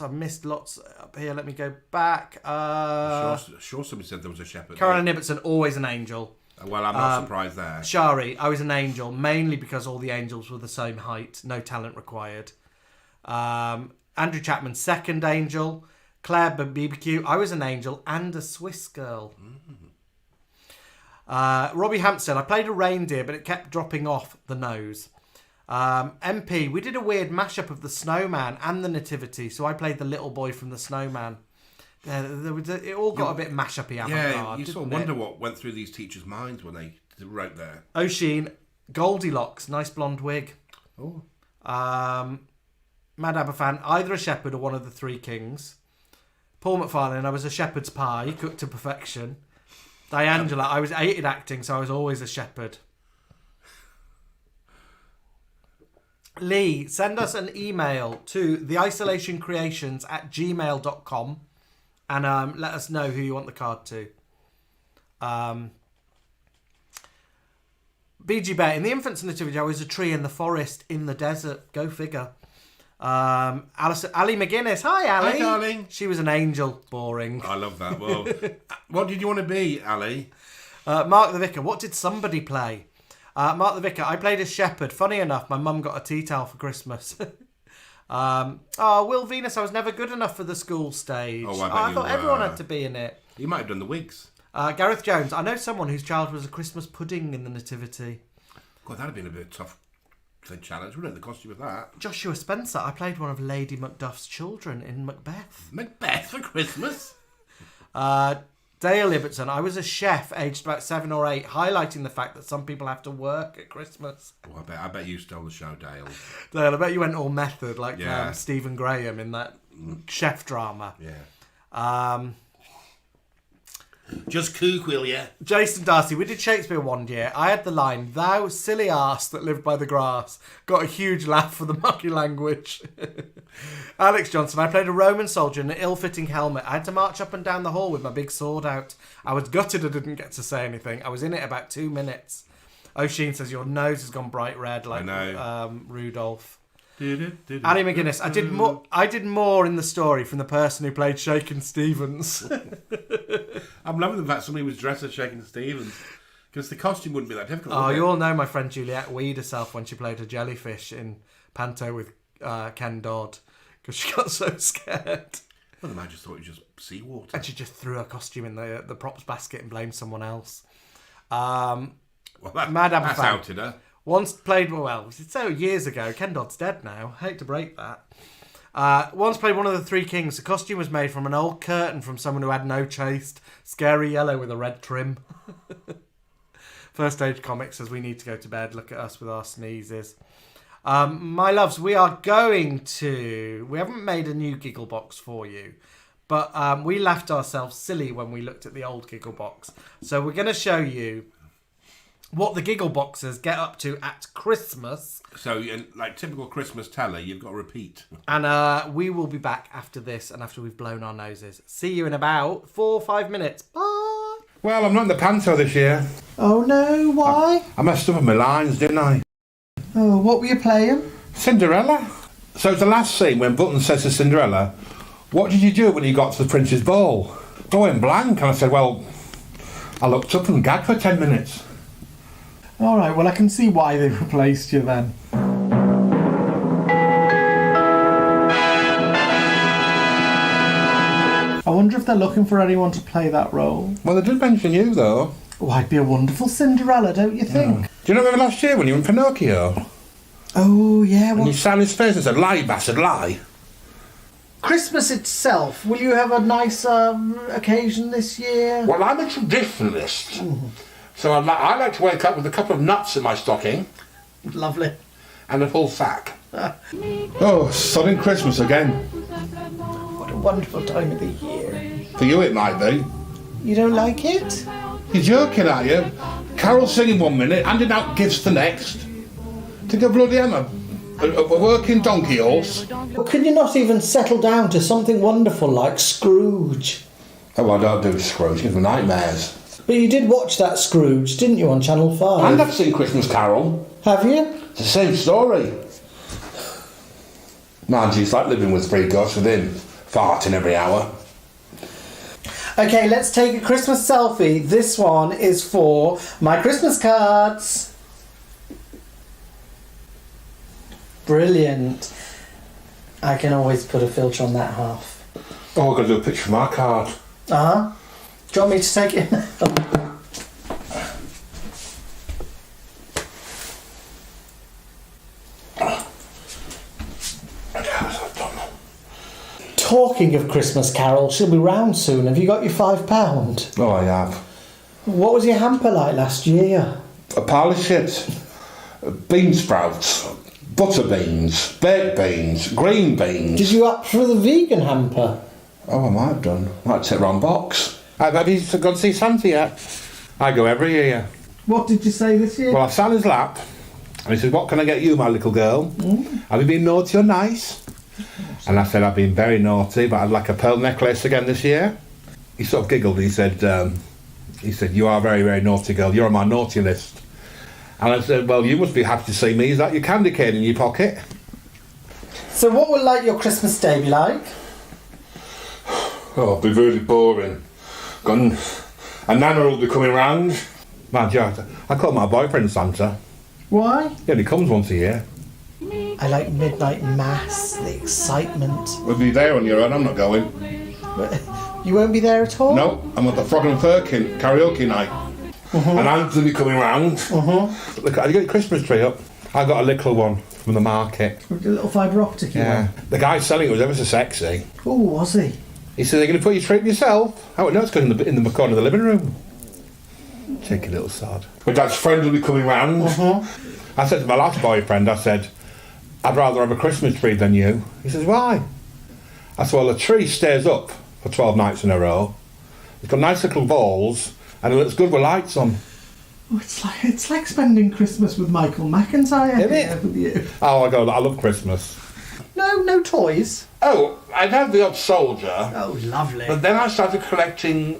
I've missed lots up here. Let me go back. Sure somebody said there was a shepherd. Caroline Ibbotson, always an angel. Well, I'm not surprised there. Shari, I was an angel, mainly because all the angels were the same height. No talent required. Andrew Chapman, second angel. Claire BBQ, I was an angel and a Swiss girl. Robbie Hampstead, I played a reindeer, but it kept dropping off the nose. MP, we did a weird mashup of the Snowman and the Nativity, so I played the little boy from the Snowman. It all got a bit mash-uppy avant-garde, you sort of didn't wonder it? what went through these teachers' minds when they wrote there. O'Sheen, Goldilocks, nice blonde wig. Oh, Mad Aberfan, either a shepherd or one of the three kings. Paul McFarlane, I was a shepherd's pie, cooked to perfection. Diangela, I hated acting, so I was always a shepherd. Lee, send us an email to theisolationcreations@gmail.com and let us know who you want the card to. BG Bear, in the infant's nativity, I was a tree in the forest, in the desert. Go figure. Ali McGuinness, hi Ali. Hi, darling. She was an angel. Boring. I love that. Well, what did you want to be, Ali? Mark the Vicar, what did somebody play? Mark the Vicar, I played a shepherd. Funny enough, my mum got a tea towel for Christmas. Will Venus, I was never good enough for the school stage. Oh, I bet I you thought everyone were. had to be in it. You might have done the wigs. Gareth Jones, I know someone whose child was a Christmas pudding in the nativity. God, that'd have been a bit tough challenge, wouldn't it? The costume of that. Joshua Spencer, I played one of Lady Macduff's children in Macbeth. Macbeth for Christmas. Dale Ibbotson, I was a chef aged about 7 or 8, highlighting the fact that some people have to work at Christmas. Oh, I bet you stole the show, Dale. Dale, I bet you went all method like Yeah. Stephen Graham in that chef drama. Yeah. Just cook, will ya? Jason Darcy, we did Shakespeare one year. I had the line, "Thou silly arse that lived by the grass." Got a huge laugh for the mucky language. Alex Johnson, I played a Roman soldier in an ill-fitting helmet. I had to march up and down the hall with my big sword out. I was gutted I didn't get to say anything. I was in it about 2 minutes. O'Sheen says, your nose has gone bright red like Rudolph. Annie McGuinness, I did more in the story from the person who played Shakin' Stevens. I'm loving the fact somebody was dressed as Shakin' Stevens. Because the costume wouldn't be that difficult. Oh, would it? you all know my friend Juliette weed herself when she played a jellyfish in Panto with Ken Dodd because she got so scared. Well, the man just thought it was just seawater. And she just threw her costume in the props basket and blamed someone else. Well, Mad that's Aberfan. outed her. Once played, well, it's so years ago. Ken Dodd's dead now. Hate to break that. Once played one of the Three Kings. The costume was made from an old curtain from someone who had no chaste. Scary yellow with a red trim. First Age Comics says we need to go to bed. Look at us with our sneezes. My loves, we haven't made a new giggle box for you. But we laughed ourselves silly when we looked at the old giggle box. So we're going to show you what the giggle boxes get up to at Christmas. So, like typical Christmas telly, you've got to repeat. And we will be back after this and after we've blown our noses. See you in about 4 or 5 minutes. Bye. Well, I'm not in the panto this year. Oh no, why? I messed up on my lines, didn't I? Oh, what were you playing? Cinderella. So it's the last scene when Button says to Cinderella, "What did you do when you got to the prince's ball?" I went blank and I said, well, I looked up and gagged for 10 minutes. Alright, well I can see why they replaced you then. I wonder if they're looking for anyone to play that role. Well, they did mention you, though. Oh, I'd be a wonderful Cinderella, don't you think? Do you remember last year when you were in Pinocchio? Oh, yeah. And Well, you sat on his face and said, lie, bastard, lie. Christmas itself, will you have a nice occasion this year? Well, I'm a traditionalist. So I like to wake up with a couple of nuts in my stocking Lovely. and a full sack. Oh, sudden Christmas again. What a wonderful time of the year. For you it might be. You don't like it? You're joking, are you? Carol singing one minute, handing out gifts the next. Think of bloody Emma, a working donkey horse. Well, can you not even settle down to something wonderful like Scrooge? Oh, I don't do Scrooge, give me nightmares. But you did watch that Scrooge, didn't you, on Channel 5? And I've seen Christmas Carol. Have you? It's the same story. Mind you, it's like living with three ghosts with him, farting every hour. Okay, let's take a Christmas selfie. This one is for my Christmas cards. Brilliant. I can always put a filter on that half. Oh, I've got to do a picture of my card. Uh-huh. Do you want me to take it? Talking of Christmas Carol, she'll be round soon. Have you got your £5? Oh, I have. What was your hamper like last year? A pile of shit. Bean sprouts, butter beans, baked beans, green beans. Did you opt for the vegan hamper? Oh, I might have done. Might take the wrong box. Have you gone to see Santa yet? I go every year. What did you say this year? Well, I sat on his lap, and he said, "What can I get you, my little girl? Have you been naughty or nice?" And I said, "I've been very naughty, but I'd like a pearl necklace again this year." He sort of giggled. He said, "You are a very, very naughty girl. You're on my naughty list." And I said, "Well, you must be happy to see me. Is that your candy cane in your pocket?" So what will like your Christmas day be like? Oh, it'll be really boring. And Nana will be coming round. Man, I call my boyfriend Santa. Why? He only comes once a year. I like midnight mass, the excitement. We'll be there on your own. I'm not going. But you won't be there at all? No, I'm at the Frog and Firkin karaoke night. And Anne's will be coming round. Look, have you got your Christmas tree up? I got a little one from the market. A little fibre optic Yeah. The guy selling it was ever so sexy. Oh, was he? He said, "Are you going to put your tree up yourself?" I went, "No, it's going in the corner of the living room." Cheeky little sod. My dad's friend will be coming round. I said to my last boyfriend, I said, "I'd rather have a Christmas tree than you." He says, "Why?" I said, "Well, the tree stays up for 12 nights in a row. It's got nice little balls and it looks good with lights on." Oh, it's like spending Christmas with Michael McIntyre. Isn't it? With you. Oh, I love Christmas. No toys. Oh, I'd have the odd soldier, Oh, lovely. but then I started collecting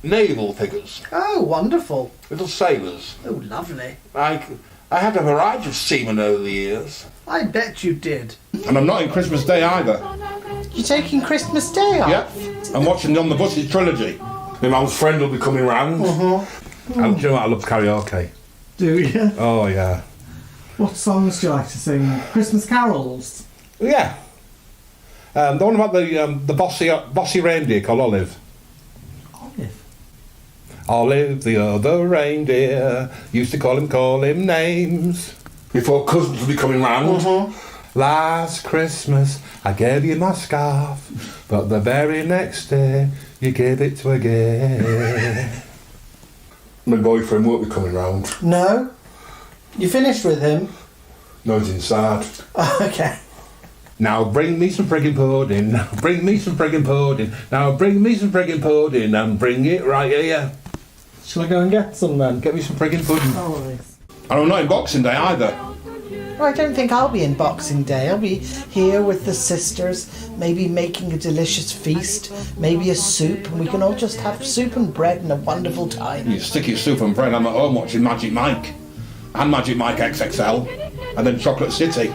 naval figures, Oh, wonderful. little sailors. Oh, lovely. I had a variety of seamen over the years. I bet you did. And I'm not in Christmas Day either. You're taking Christmas Day off? Yep. I'm watching the On the Buses trilogy. My mum's friend will be coming round. And do you know what? I love karaoke. Do you? Oh, yeah. What songs do you like to sing? Christmas carols? Yeah. The one about the bossy reindeer called Olive. Olive. Olive, the other reindeer, used to call him names. Before cousins will be coming round. Last Christmas I gave you my scarf, but the very next day you gave it to a gay. My boyfriend won't be coming round. No? You finished with him? No, he's inside. Okay. Now bring me some friggin' pudding. Now bring me some friggin' pudding. Now bring me some friggin' pudding and bring it right here. Shall I go and get some then? Get me some friggin' pudding. Oh, nice. And I'm not in Boxing Day either. Well, I don't think I'll be in Boxing Day. I'll be here with the sisters, maybe making a delicious feast, maybe a soup, and we can all just have soup and bread and a wonderful time. You stick your soup and bread. I'm at home watching Magic Mike. And Magic Mike XXL. And then Chocolate City.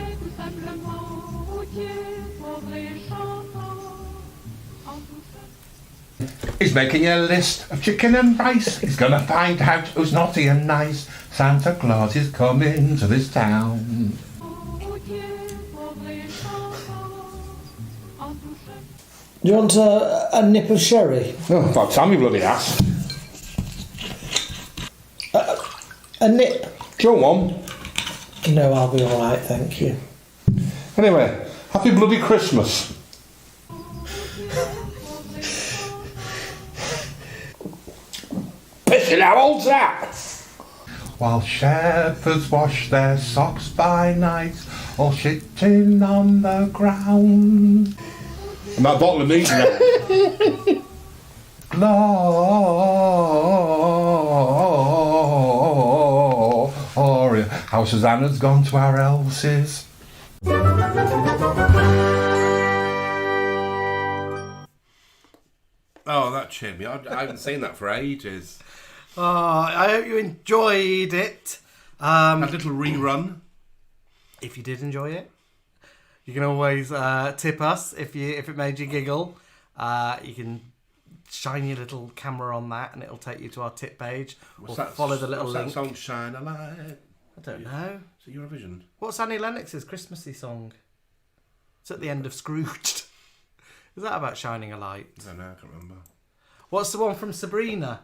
He's making a list of chicken and rice. He's gonna find out who's naughty and nice. Santa Claus is coming to this town. Do you want a nip of sherry? Oh, about time you bloody asked. A nip? Do you want one? No, I'll be alright, thank you. Anyway, happy bloody Christmas. Pissing, how old's that? While shepherds wash their socks by night, all shitting on the ground. And that bottle of meat now. Gloria, how Susanna's gone to our else's. Oh, that cheered me. I haven't seen that for ages. Oh, I hope you enjoyed it. That little rerun. If you did enjoy it, you can always tip us if it made you giggle. You can shine your little camera on that and it'll take you to our tip page. Follow the little what's link. that song, Shine a Light? I don't know. Is it Eurovision? What's Annie Lennox's Christmassy song? It's at the end of Scrooged. Is that about shining a light? I don't know, I can't remember. What's the one from Sabrina?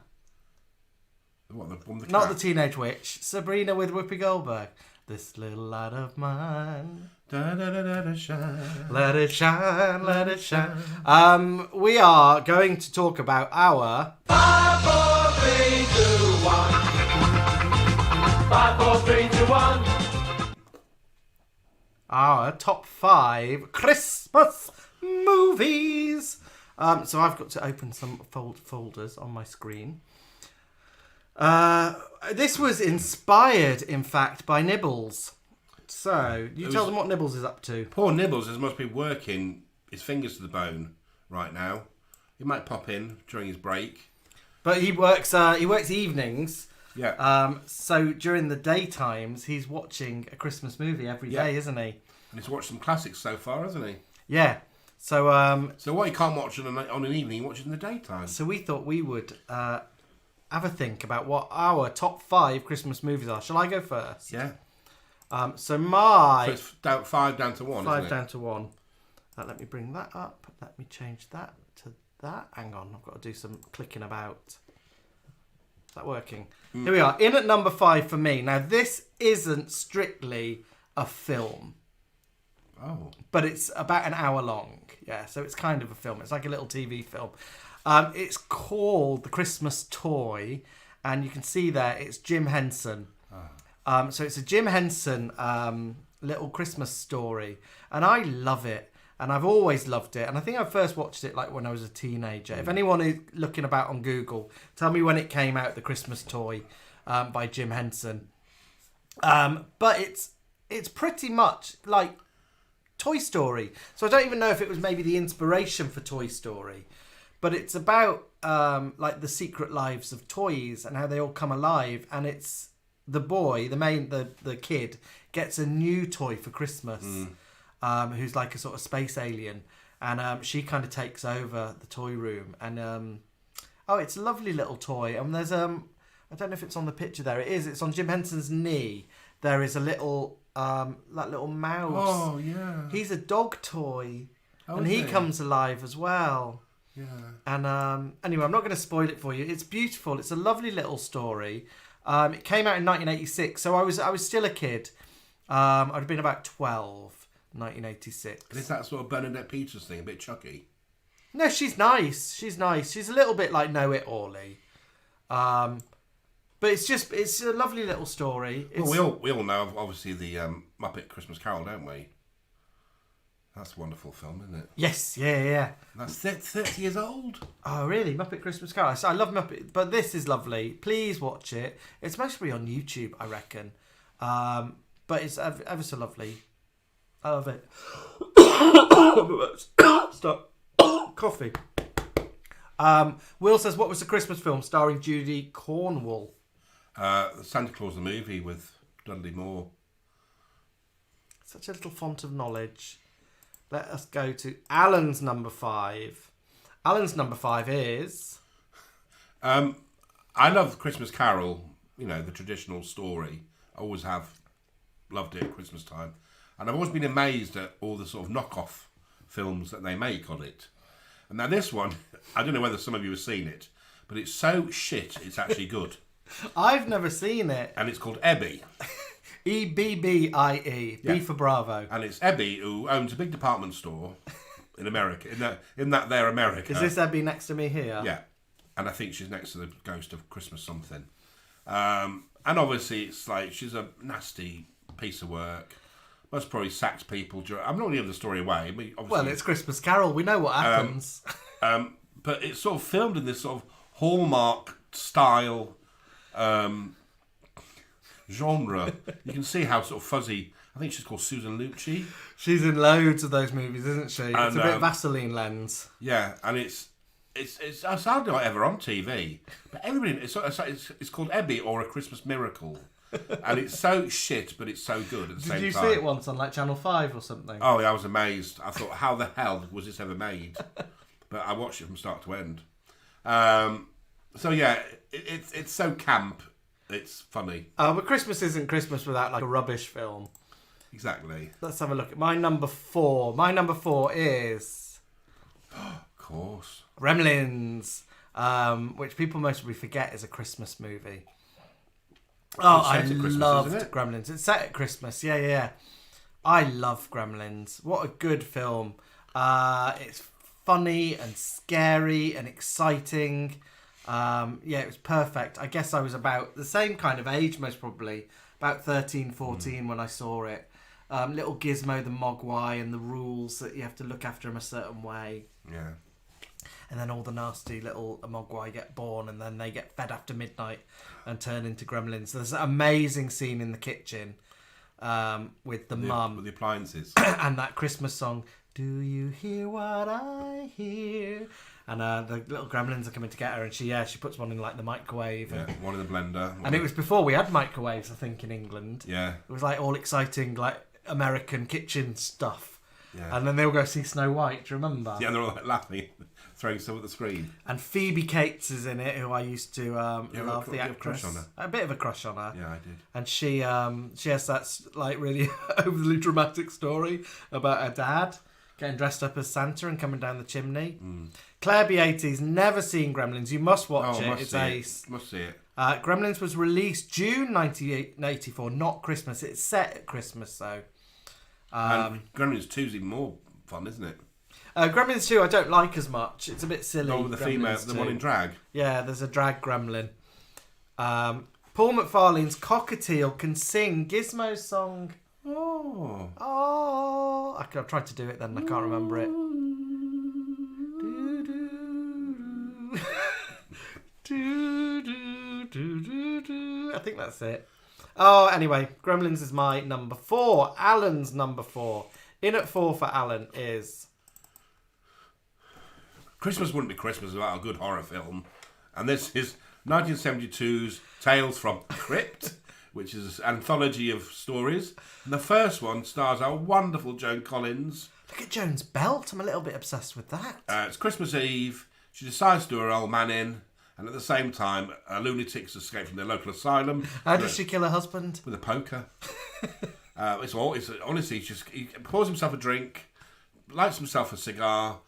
What, the one with the Not cat? the Teenage Witch. Sabrina with Whoopi Goldberg. This little light of mine. Da, da, da, da, da, shine. Let it shine, let it shine. We are going to talk about our 5, 4, 3, 2, 1. 5, 4, 3, 2, 1. our top 5 Christmas movies. So I've got to open some folders on my screen. This was inspired, in fact, by Nibbles. So, you tell them what Nibbles is up to. Poor Nibbles must be working his fingers to the bone right now. He might pop in during his break. But he works evenings. Yeah. So during the daytimes, he's watching a Christmas movie every day, isn't he? And he's watched some classics so far, hasn't he? Yeah. So So what he can't watch on an evening, he watches in the daytime. so we thought we would have a think about what our top 5 Christmas movies are. Shall I go first? Yeah. So my So it's down, 5 down to 1, 5 isn't it? down to 1. Let me bring that up. Let me change that to that. Hang on, I've got to do some clicking about. Is that working? Here we are. In at number 5 for me. Now, this isn't strictly a film, Oh. but it's about an hour long. Yeah, so it's kind of a film. It's like a little TV film. It's called The Christmas Toy, and you can see there it's Jim Henson. So it's a Jim Henson little Christmas story, and I love it, and I've always loved it. And I think I first watched it like when I was a teenager. If anyone is looking about on Google, tell me when it came out. The Christmas Toy by Jim Henson. But it's pretty much like Toy Story. So I don't even know if it was maybe the inspiration for Toy Story, but it's about like the secret lives of toys and how they all come alive. And it's the boy, the kid, gets a new toy for Christmas, who's like a sort of space alien, and she kind of takes over the toy room. And it's a lovely little toy. And there's I don't know if it's on the picture there. It is. It's on Jim Henson's knee. There is a little that little mouse. Oh, yeah. He's a dog toy, and is he he? comes alive as well. Yeah. And anyway, I'm not going to spoil it for you. It's beautiful. It's a lovely little story. It came out in 1986, so I was still a kid. I'd have been about 12, 1986. And is that sort of Bernadette Peters thing, a bit chucky? No, she's nice. She's nice. She's a little bit like Know ItAlly. But it's a lovely little story. It's, Well, we all know, obviously, the Muppet Christmas Carol, don't we? That's a wonderful film, isn't it? Yes, yeah. That's 30 years old. Oh, really? Muppet Christmas Carol. I love Muppet, but this is lovely. Please watch it. It's mostly on YouTube, I reckon. But it's ever so lovely. I love it. Stop. Coffee. Will says, what was the Christmas film starring Judy Cornwall? Santa Claus the movie with Dudley Moore. Such a little font of knowledge. Let us go to Alan's number 5. Alan's number 5 is... I love Christmas Carol, the traditional story. I always have loved it at Christmas time. And I've always been amazed at all the sort of knockoff films that they make on it. And now this one, I don't know whether some of you have seen it, but it's so shit, it's actually good. I've never seen it. And it's called Ebby. Ebbie. Yeah. B for Bravo. And it's Ebby, who owns a big department store in America. In that they're America. Is this Ebbie next to me here? Yeah. And I think she's next to the ghost of Christmas something. And obviously it's like she's a nasty piece of work. Most probably sacked people. I'm not going to give the story away. But obviously, Well, it's Christmas Carol. We know what happens. but it's sort of filmed in this sort of Hallmark style genre. You can see how sort of fuzzy. I think she's called Susan Lucci. She's in loads of those movies, isn't she? It's And, a bit Vaseline lens. Yeah, and it's hardly not ever on TV. But everybody, it's called Ebby or A Christmas Miracle, and it's so shit, but it's so good at the same time. Did you see it once on like Channel 5 or something? Oh, yeah, I was amazed. I thought, how the hell was this ever made? But I watched it from start to end. So yeah, it's so camp. It's funny. But Christmas isn't Christmas without like a rubbish film. Exactly. Let's have a look at my number 4. My number 4 is Of course. Gremlins, which people mostly forget is a Christmas movie. Oh, I set at Christmas, loved isn't it? Gremlins. It's set at Christmas. Yeah. I love Gremlins. What a good film. It's funny and scary and exciting. It was perfect. I guess I was about the same kind of age, most probably. About 13, 14 when I saw it. Little Gizmo the Mogwai and the rules that you have to look after him a certain way. Yeah. And then all the nasty little Mogwai get born and then they get fed after midnight and turn into gremlins. There's an amazing scene in the kitchen with the mum. With the appliances. And that Christmas song, "Do you hear what I hear?" And the little gremlins are coming to get her and she puts one in like the microwave. Yeah, one in the blender. And it was before we had microwaves, I think, in England. Yeah. It was like all exciting, like American kitchen stuff. Yeah. And then they'll go see Snow White, do you remember? Yeah, they're all like laughing, throwing stuff at the screen. And Phoebe Cates is in it, who I used to love, the you have a actress. crush on her? A bit of a crush on her. Yeah, I did. And she has that like really overly dramatic story about her dad getting dressed up as Santa and coming down the chimney. Claire Beatty's never seen Gremlins. You must watch it. It's ace. Must see it. Gremlins was released June 1984, not Christmas. It's set at Christmas, though. And Gremlins 2's even more fun, isn't it? Gremlins 2 I don't like as much. It's a bit silly. Oh, with the female, Gremlins the 2. one in drag. Yeah, there's a drag gremlin. Paul McFarlane's Cockatiel can sing Gizmo's song. Oh. Oh, I've tried to do it then, I can't remember it. I think that's it. Oh, anyway, Gremlins is my number 4. Alan's number 4. In at 4 for Alan is... Christmas wouldn't be Christmas without a good horror film. And this is 1972's Tales from the Crypt, which is an anthology of stories. And the first one stars our wonderful Joan Collins. Look at Joan's belt. I'm a little bit obsessed with that. It's Christmas Eve. She decides to do her old man in. And at the same time, lunatics escape from their local asylum. How does she kill her husband? With a poker. It's honestly, he pours himself a drink, lights himself a cigar,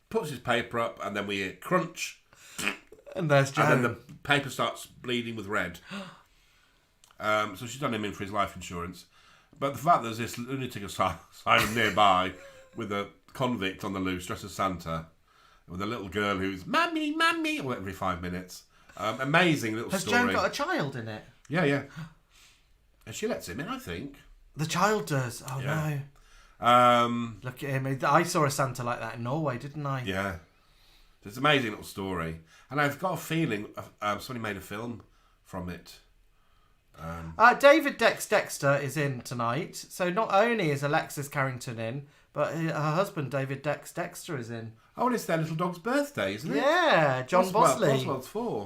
puts his paper up, and then we hear crunch. And there's Joan. And then the paper starts bleeding with red. So she's done him in for his life insurance. But the fact that there's this lunatic asylum nearby with a convict on the loose dressed as Santa, with a little girl who's "Mummy, Mummy" every 5 minutes. Amazing little Has story. Joan got a child in it? Yeah. And she lets him in, I think. The child does. Oh Yeah. no. Look at him. I saw a Santa like that in Norway, didn't I? Yeah. It's an amazing little story. And I've got a feeling somebody made a film from it. David Dexter is in tonight. So not only is Alexis Carrington in, but her husband David Dexter is in. Oh, and it's their little dog's birthday, isn't it? Yeah, John Bosley. Boswell's 4.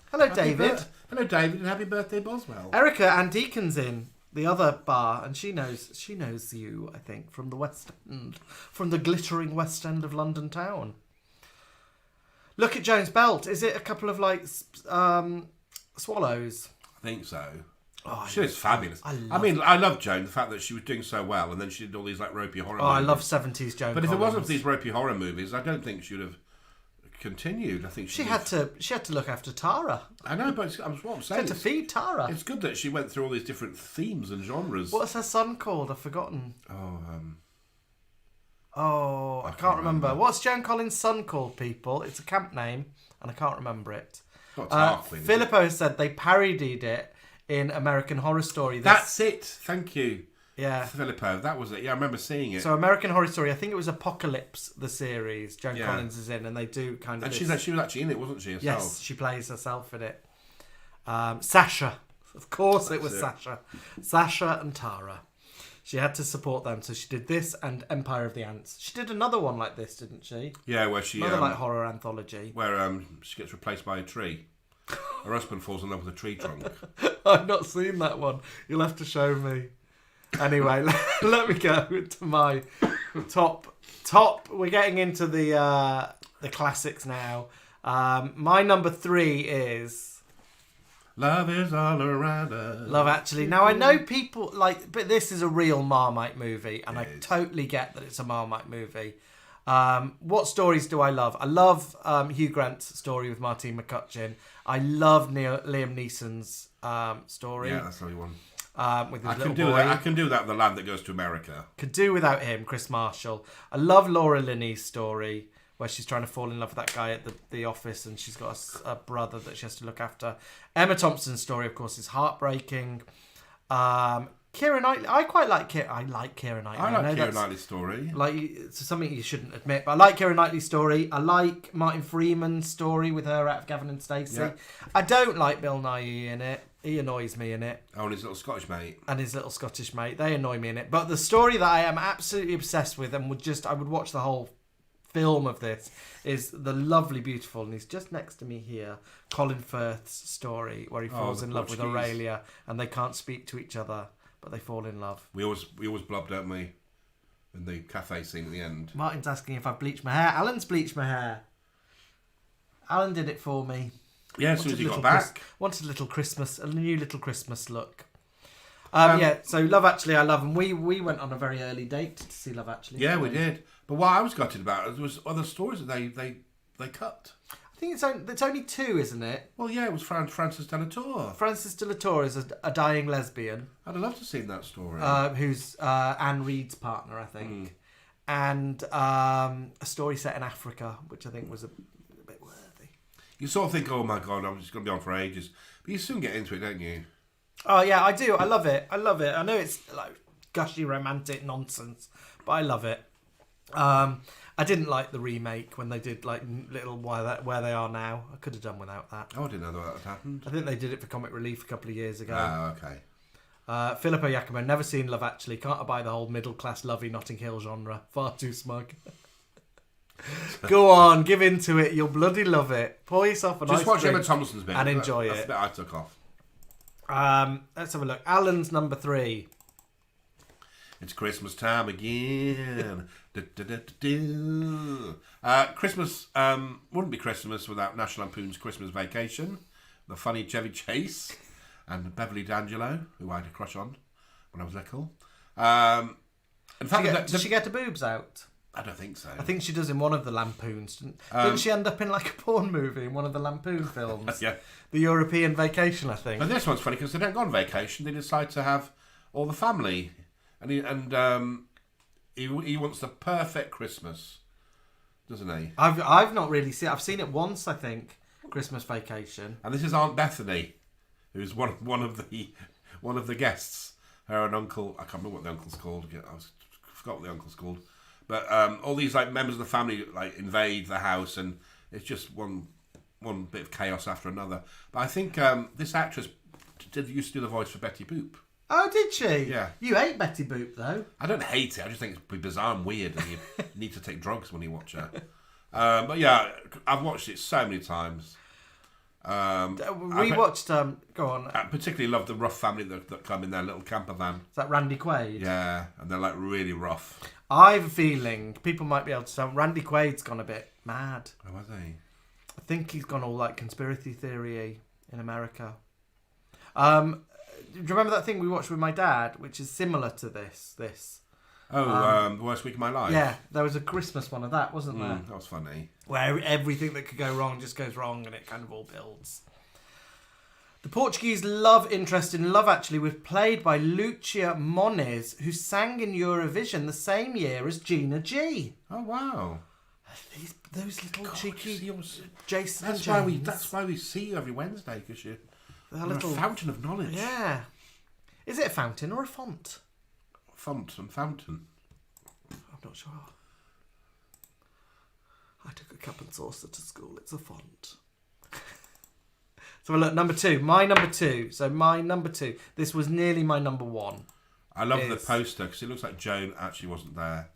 Hello, Happy David. Hello, David, and happy birthday, Boswell. Erica Ann Deacon's in the other bar, and she knows you, I think, from the West End, from the glittering West End of London town. Look at Joan's belt. Is it a couple of like swallows? I think so. Oh, She was fabulous. I love Joan, the fact that she was doing so well, and then she did all these like ropey horror movies. I love 70s Joan But if it Collins. wasn't for these ropey horror movies, I don't think she would have continued. I think She had to look after Tara. I know, but what I'm She saying had to is, feed Tara. it's good that she went through all these different themes and genres. What's her son called? I've forgotten. Oh, I can't remember. What's Joan Collins' son called, people? It's a camp name, and I can't remember it. not Tarquin. Filippo has said they parodied it in American Horror Story. That's it. Thank you. Yeah. Filippo, that was it. Yeah, I remember seeing it. So American Horror Story, I think it was Apocalypse, the series. Joan Yeah. Collins is in, and they do kind of. and this- she was actually in it, wasn't she? Herself? Yes, she plays herself in it. Sasha. Of course it was it. Sasha. Sasha and Tara. She had to support them, so she did this and Empire of the Ants. She did another one like this, didn't she? Yeah, where she Another like horror anthology. where she gets replaced by a tree. Her husband falls in love with a tree trunk. I've not seen that one. You'll have to show me. Anyway, let me go to my top. We're getting into the classics now. My number 3 is Love is all around us. Love Actually. Now I know people but this is a real Marmite movie, and I totally get that it's a Marmite movie. What stories do I love? I love Hugh Grant's story with Martine McCutcheon. I love Liam Neeson's story. Yeah, that's the only one. With his I little can do boy. that. I can do that. The lad that goes to America. Could do without him, Chris Marshall. I love Laura Linney's story, where she's trying to fall in love with that guy at the office, and she's got a brother that she has to look after. Emma Thompson's story, of course, is heartbreaking. Keira Knightley, I quite like Keira. I like Keira Knightley. I like know Keira that's- Knightley's story. Like, it's something you shouldn't admit, but I like Keira Knightley's story. I like Martin Freeman's story with her out of Gavin and Stacey. Yeah. I don't like Bill Nighy in it. He annoys me in it. Oh, and his little Scottish mate. And his little Scottish mate. They annoy me in it. But the story that I am absolutely obsessed with, and I would watch the whole film of this, is the lovely, beautiful, and he's just next to me here, Colin Firth's story, where he falls the in love with Portuguese. Aurelia, and they can't speak to each other, but they fall in love. We always blub, don't we? In the cafe scene at the end. Martin's asking if I've bleached my hair. Alan's bleached my hair. Alan did it for me. Yeah, as soon as he got little back. Wanted a new little Christmas look. Yeah, so Love Actually, I love, and we went on a very early date to see Love Actually. Yeah, we did. But what I was gutted about was other stories that they cut. I think it's only 2, isn't it? Well, yeah, it was Frances de la Tour. Frances de la Tour is a dying lesbian. I'd have loved to have seen that story. Who's Anne Reid's partner, I think. And a story set in Africa, which I think was a bit worthy. You sort of think, oh my God, I'm just going to be on for ages. But you soon get into it, don't you? Oh, yeah, I do. I love it. I know it's like gushy romantic nonsense, but I love it. I didn't like the remake when they did like Little Where They Are Now. I could have done without that. Oh, I didn't know that had happened. I think they did it for Comic Relief a couple of years ago. Oh, okay. Filippo Giacomo, never seen Love Actually. Can't abide the whole middle-class lovey Notting Hill genre. Far too smug. Go on, give into it. You'll bloody love it. Pour yourself a nice Just watch drink Emma Thompson's bit. and enjoy That's it. the bit I took off. Let's have a look. Alan's number 3. It's Christmas time again. Christmas wouldn't be Christmas without National Lampoon's Christmas Vacation, the funny Chevy Chase, and Beverly D'Angelo, who I had a crush on when I was little. In fact, Did she get her boobs out? I don't think so. I think she does in one of the Lampoons. Didn't she end up in like a porn movie in one of the Lampoon films? Yeah. The European Vacation, I think. But this one's funny because they don't go on vacation. They decide to have all the family, and he wants the perfect Christmas, doesn't he? I've not really seen it. I've seen it once, I think. Christmas Vacation. And this is Aunt Bethany, who's one of the guests. Her and uncle. I can't remember what the uncle's called. I forgot what the uncle's called. But all these like members of the family like invade the house, and it's just one bit of chaos after another. But I think this actress used to do the voice for Betty Boop. Oh, did she? Yeah. You hate Betty Boop, though. I don't hate it. I just think it's bizarre and weird, and you need to take drugs when you watch her. But yeah, I've watched it so many times. We watched. Go on. I particularly love the rough family that come in their little camper van. Is that Randy Quaid? Yeah, and they're like really rough. I have a feeling people might be able to tell. Randy Quaid's gone a bit mad. Oh, are they? I think he's gone all like conspiracy theory in America. Do you remember that thing we watched with my dad, which is similar to this? The Worst Week of My Life. Yeah, there was a Christmas one of that, wasn't there? That was funny. Where everything that could go wrong just goes wrong and it kind of all builds. The Portuguese love interest in Love Actually was played by Lucia Moniz, who sang in Eurovision the same year as Gina G. Oh, wow. Those little cheeky Yours. Jason That's and why James. That's why we see you every Wednesday, because you're They're a fountain of knowledge. Yeah. Is it a fountain or a font? Font and fountain. I'm not sure. I took a cup and saucer to school. It's a font. So look, number two. My number two. So my number two. This was nearly my number one. I love the poster because it looks like Joan actually wasn't there.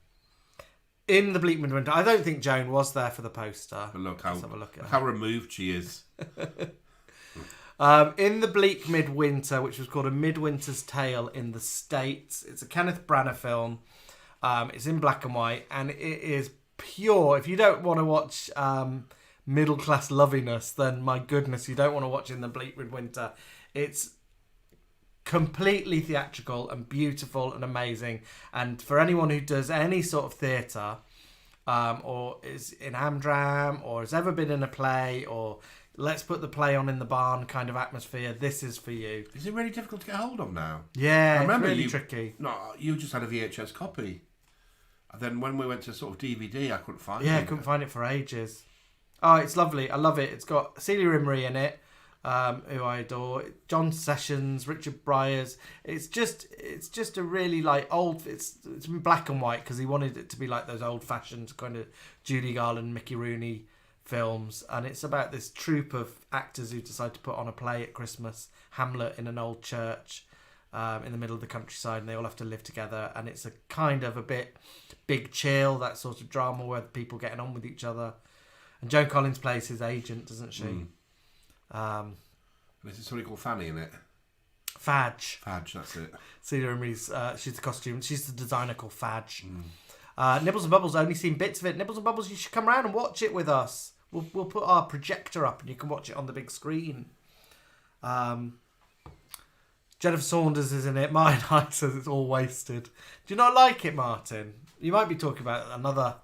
In the Bleak Midwinter. I don't think Joan was there for the poster. But look Let's have a look at how removed she is. In the Bleak Midwinter, which was called A Midwinter's Tale in the States. It's a Kenneth Branagh film. It's in black and white, and it is pure. If you don't want to watch middle class loviness, then my goodness, you don't want to watch In the Bleak Midwinter. It's completely theatrical and beautiful and amazing. And for anyone who does any sort of theatre, or is in Amdram, or has ever been in a play, or let's put the play on in the barn kind of atmosphere, this is for you. Is it really difficult to get hold of now? Yeah, I remember it's really tricky. No, you just had a VHS copy. And then when we went to sort of DVD, I couldn't find it. Yeah, I couldn't find it for ages. Oh, it's lovely. I love it. It's got Celia Imrie in it, who I adore. John Sessions, Richard Bryars. It's just a really like old. It's in black and white because he wanted it to be like those old fashioned kind of Judy Garland, Mickey Rooney films, and it's about this troupe of actors who decide to put on a play at Christmas, Hamlet in an old church in the middle of the countryside, and they all have to live together, and it's a kind of a bit Big Chill, that sort of drama where people getting on with each other, and Joan Collins plays his agent, doesn't she? This is somebody called Fanny in it. Fadge, that's it. Celia Imrie's she's the costume, she's the designer called Fadge. Nibbles and Bubbles, only seen bits of it. Nibbles and Bubbles, you should come around and watch it with us. We'll put our projector up and you can watch it on the big screen. Jennifer Saunders is in it. Martin Hyde says it's all wasted. Do you not like it, Martin? You might be talking about another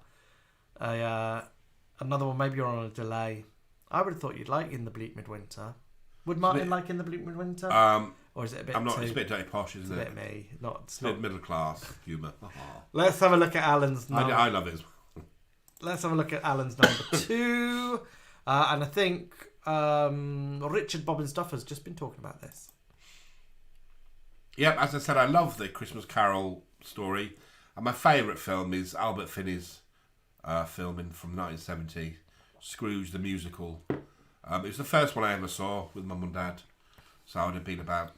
one. Maybe you're on a delay. I would have thought you'd like In the Bleak Midwinter. Would Martin like In the Bleak Midwinter? Or is it a bit? It's a bit dirty posh, isn't it? It's a bit me. It's not middle class humour. Let's have a look at Alan's number. I love it as well. Let's have a look at Alan's number 2. And I think Richard Bobbin-Stuffer's just been talking about this. Yep, as I said, I love the Christmas Carol story. And my favourite film is Albert Finney's film from 1970, Scrooge the Musical. It was the first one I ever saw with Mum and Dad. So I would have been about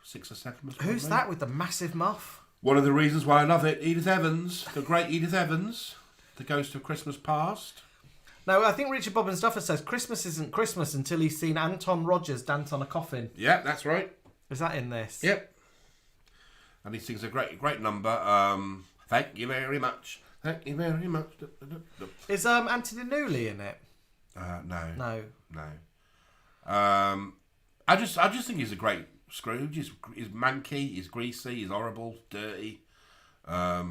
6 or 7. Who's that with the massive muff? One of the reasons why I love it, Edith Evans, the great Edith Evans, The Ghost of Christmas Past. No, I think Richard Bobbin-Stuffer says Christmas isn't Christmas until he's seen Anton Rogers dance on a coffin. Yeah, that's right. Is that in this? Yep. And he sings a great number. Thank you very much. Thank you very much. Is Anthony Newley in it? No. I just think he's a great Scrooge. He's manky, he's greasy, he's horrible, dirty. I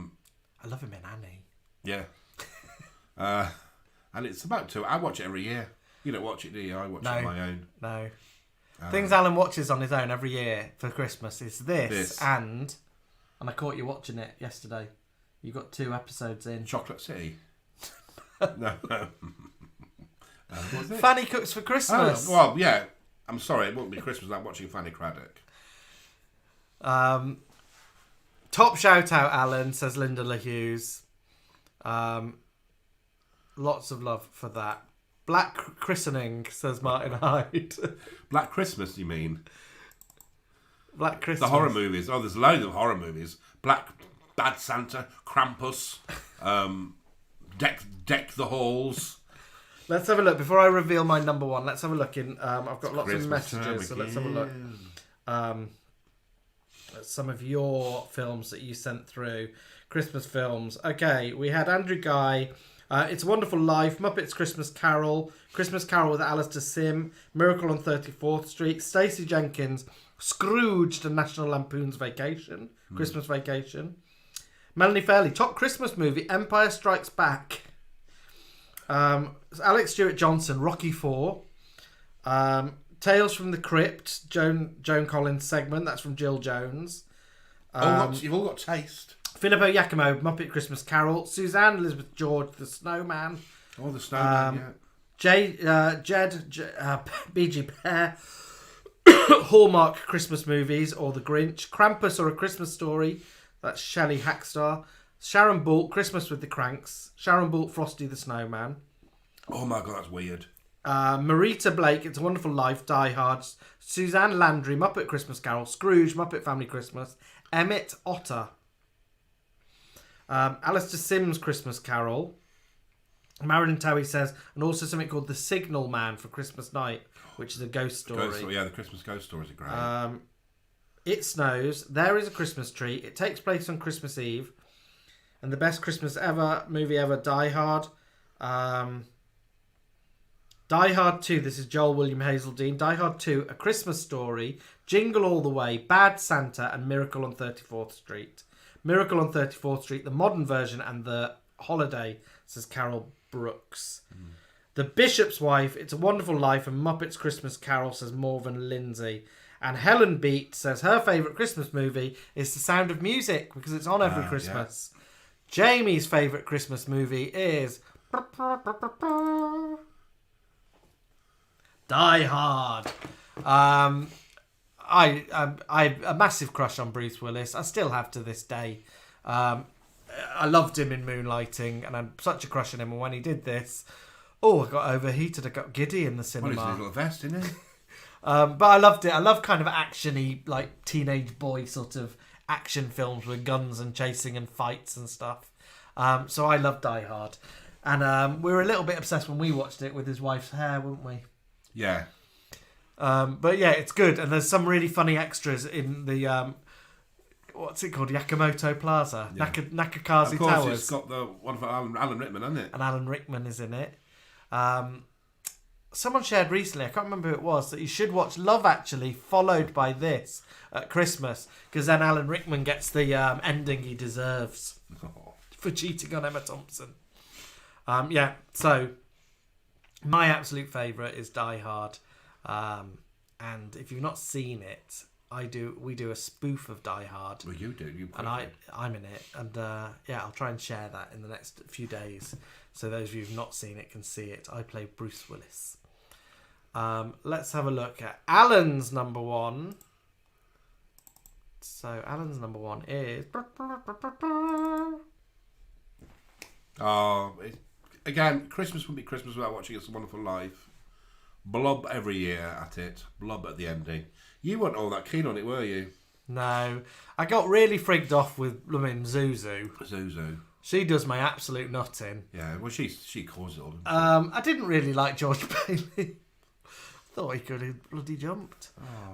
love him in Annie. Yeah. And it's about 2. I watch it every year. You don't watch it, do you? I watch it on my own. No. Things Alan watches on his own every year for Christmas is this. And I caught you watching it yesterday. You got 2 episodes in. Chocolate City. No. What's it? Fanny Cooks for Christmas. Oh, well, yeah. I'm sorry, it won't be Christmas without watching Fanny Craddock. Top shout out, Alan, says Linda LaHughes. Lots of love for that. Black Christening, says Martin Hyde. Black Christmas, you mean? Black Christmas. The horror movies. Oh, there's loads of horror movies. Bad Santa, Krampus, Deck the Halls. Let's have a look. Before I reveal my number 1, let's have a look in. I've got lots of Christmas messages, so let's have a look. At some of your films that you sent through. Christmas films. Okay, we had Andrew Guy. It's a Wonderful Life, Muppets Christmas Carol with Alistair Sim, Miracle on 34th Street, Stacey Jenkins, Scrooged and National Lampoon's Vacation, Christmas Vacation, Melanie Fairley, top Christmas movie, Empire Strikes Back. Alex Stewart Johnson, Rocky IV. Tales from the Crypt, Joan Collins segment. That's from Jill Jones. You've all got taste. Filippo Giacomo, Muppet Christmas Carol. Suzanne Elizabeth George, The Snowman. Oh, the snowman, B.G. Pear, Hallmark Christmas movies, or The Grinch. Krampus or A Christmas Story. That's Shelley Hackstar. Sharon Bolt, Christmas with the Cranks. Sharon Bolt, Frosty the Snowman. Oh my God, that's weird. Marita Blake, It's a Wonderful Life, Die Hard. Suzanne Landry, Muppet Christmas Carol. Scrooge, Muppet Family Christmas. Emmett Otter. Alistair Sims, Christmas Carol. Marilyn Towie says, and also something called The Signal Man for Christmas Night, which is a ghost story. The Christmas ghost stories are great. It Snows, There Is a Christmas Tree. It takes place on Christmas Eve. And the best Christmas movie ever, Die Hard. Die Hard 2, this is Joel William Hazeldean. Die Hard 2, A Christmas Story, Jingle All the Way, Bad Santa, and Miracle on 34th Street. Miracle on 34th Street, the modern version, and The Holiday, says Carol Brooks. The Bishop's Wife, It's a Wonderful Life, and Muppets Christmas Carol, says Morven Lindsay. And Helen Beat says her favourite Christmas movie is The Sound of Music, because it's on every Christmas. Yeah. Jamie's favourite Christmas movie is Die Hard. I a massive crush on Bruce Willis. I still have to this day. I loved him in Moonlighting, and I'm such a crush on him. And when he did this, I got overheated. I got giddy in the cinema. Well, he's a little vest, isn't he? But I loved it. I love kind of actiony, like teenage boy sort of action films with guns and chasing and fights and stuff. So I love Die Hard. And we were a little bit obsessed when we watched it with his wife's hair, weren't we? Yeah. But yeah, it's good. And there's some really funny extras in the, what's it called? Yakamoto Plaza. Yeah. Nakakazi of course, Towers. It's got the one for Alan Rickman, hasn't it? And Alan Rickman is in it. Someone shared recently, I can't remember who it was, that you should watch Love Actually followed by this at Christmas, because then Alan Rickman gets the ending he deserves for cheating on Emma Thompson. So my absolute favourite is Die Hard, and if you've not seen it, we do a spoof of Die Hard. Well, you do. And I'm in it, and I'll try and share that in the next few days, so those of you who've not seen it can see it. I play Bruce Willis. Let's have a look at Alan's number one. So Alan's number one is... Again, Christmas wouldn't be Christmas without watching It's a Wonderful Life. Blob every year at it. Blob at the ending. You weren't all that keen on it, were you? No. I got really freaked off with Zuzu. Zuzu. She does my absolute nutting. Yeah, well, she caused it all. I didn't really like George Bailey. Thought he could have bloody jumped.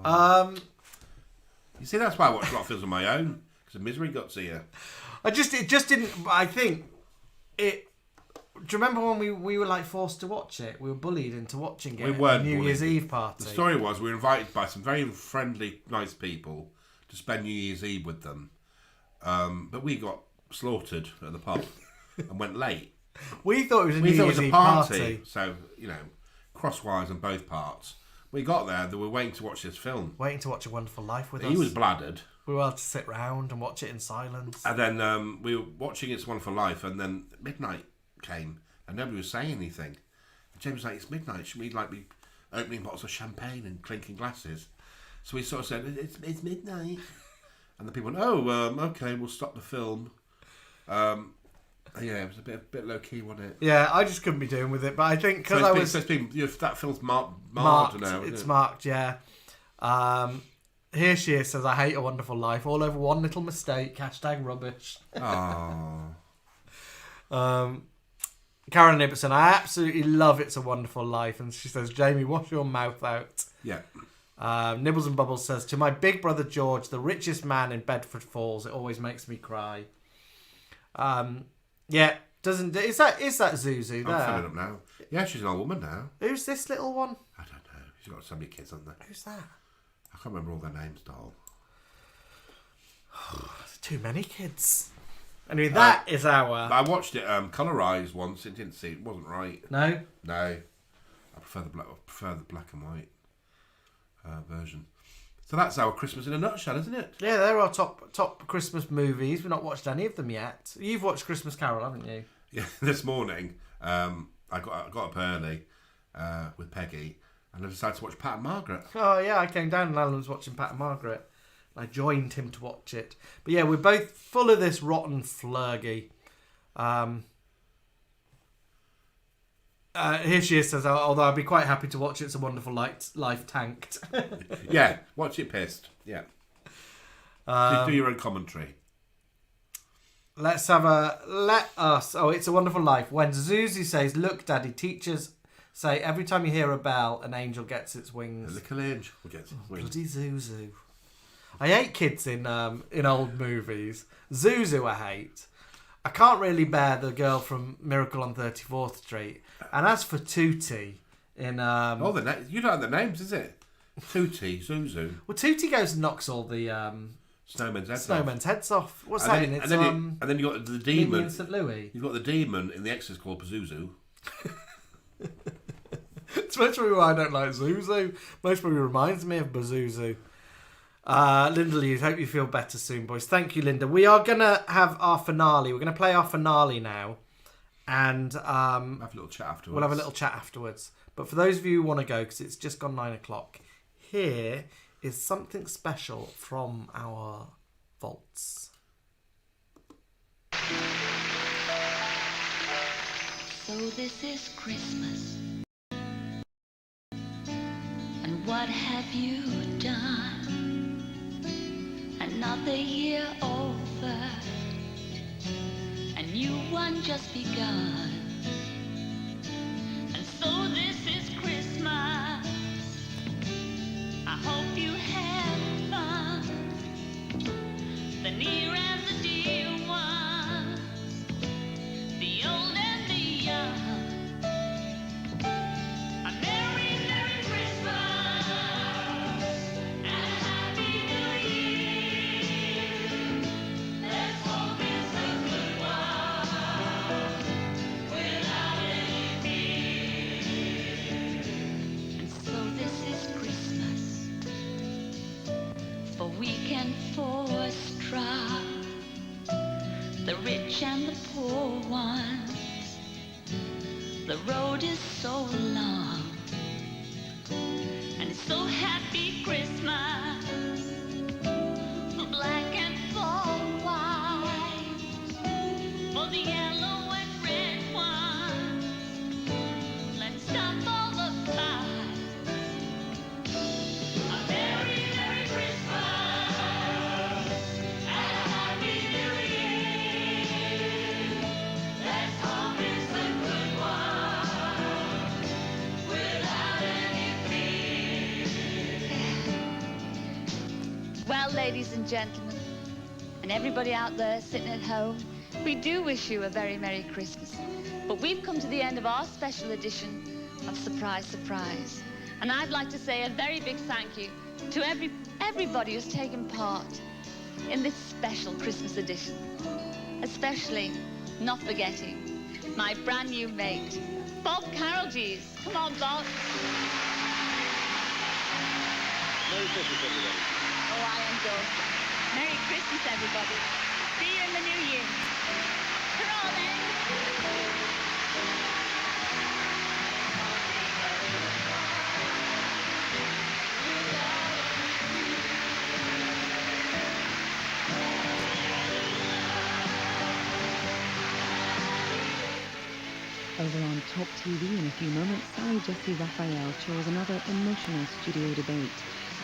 You see, that's why I watched a lot of films on my own, because of Misery got to you. It just didn't. I think it. Do you remember when we were like forced to watch it? We were bullied into watching it. We weren't at New bullied. Year's Eve party. The story was we were invited by some very friendly, nice people to spend New Year's Eve with them, but we got slaughtered at the pub and went late. We thought it was a New Year's Eve party. So crosswise on both parts. We got there, they were waiting to watch this film. Waiting to watch A Wonderful Life with us. He was bladdered. We were allowed to sit round and watch it in silence. And then we were watching It's a Wonderful Life, and then midnight came, and nobody was saying anything. And James was like, it's midnight, should we be opening bottles of champagne and clinking glasses? So we sort of said, it's midnight. And the people went, okay, we'll stop the film. Yeah, it was a bit low key, wasn't it? Yeah, I just couldn't be doing with it, but I think because that film's marked now. It's marked, yeah. Here she is, says, I hate A Wonderful Life. All over one little mistake. #rubbish. Oh. Karen Ibbotson, I absolutely love It's a Wonderful Life. And she says, Jamie, wash your mouth out. Yeah. Nibbles and Bubbles says, to my big brother George, the richest man in Bedford Falls, it always makes me cry. Yeah, is that Zuzu there? I'm filling up now. Yeah, she's an old woman now. Who's this little one? I don't know. She's got so many kids on there. Who's that? I can't remember all their names, doll. Too many kids. Anyway, that is our... I watched it colorized once. It didn't see. It wasn't right. No? No. I prefer the black and white version. So that's our Christmas in a nutshell, isn't it? Yeah, they're our top Christmas movies. We've not watched any of them yet. You've watched Christmas Carol, haven't you? Yeah. This morning, I got up early with Peggy, and I decided to watch Pat and Margaret. Oh, yeah, I came down and Alan was watching Pat and Margaret. I joined him to watch it. But yeah, we're both full of this rotten flurgy. Here she is, says, although I'd be quite happy to watch It's a Wonderful Life tanked. Yeah, watch it pissed. Yeah. Do your own commentary. It's a Wonderful Life. When Zuzu says, look, Daddy, teachers say every time you hear a bell, an angel gets its wings. A little angel gets its wings. Bloody Zuzu. I hate kids in old movies. Zuzu I hate. I can't really bear the girl from Miracle on 34th Street. And as for Tootie in... you don't have the names, is it? Tootie, Zuzu. Well, Tootie goes and knocks all the Snowmen's heads off. What's and that then, in? It's and then you got the demon. Mimi in St. Louis. You've got the demon in The Exorcist called Pazuzu. It's mostly why I don't like Zuzu. Mostly reminds me of Bazuzu. Linda Lee, hope you feel better soon, boys. Thank you, Linda. We are going to have our finale. We're going to play our finale now. And have a little chat afterwards. We'll have a little chat afterwards. But for those of you who want to go, because it's just gone 9 o'clock, here is something special from our vaults. So this is Christmas, and what have you done? Another year over, a new one just begun. And so this is Christmas, I hope you have fun, the near and the dear ones, the old and the young. A merry, merry Christmas and a happy new year. Let's hope it's a good one without any fear. And so this is Christmas for weak and for strong, the rich and the poor ones. The road is so long, and so happy Christmas for black and for white, for the yellow and red ones. Let's stop all the fights. A merry, merry Christmas and a happy new year. Let's hope it's a good one without any fear. Well, ladies and gentlemen, and everybody out there sitting at home, we do wish you a very Merry Christmas. But we've come to the end of our special edition of Surprise, Surprise. And I'd like to say a very big thank you to everybody who's taken part in this special Christmas edition. Especially, not forgetting, my brand new mate, Bob Carolgees. Come on, Bob. Merry Christmas, everybody. Oh, I am good. Merry Christmas, everybody. See you in the new year. Hurrah, then. Over on Top TV in a few moments, Sally Jesse Raphael chose another emotional studio debate.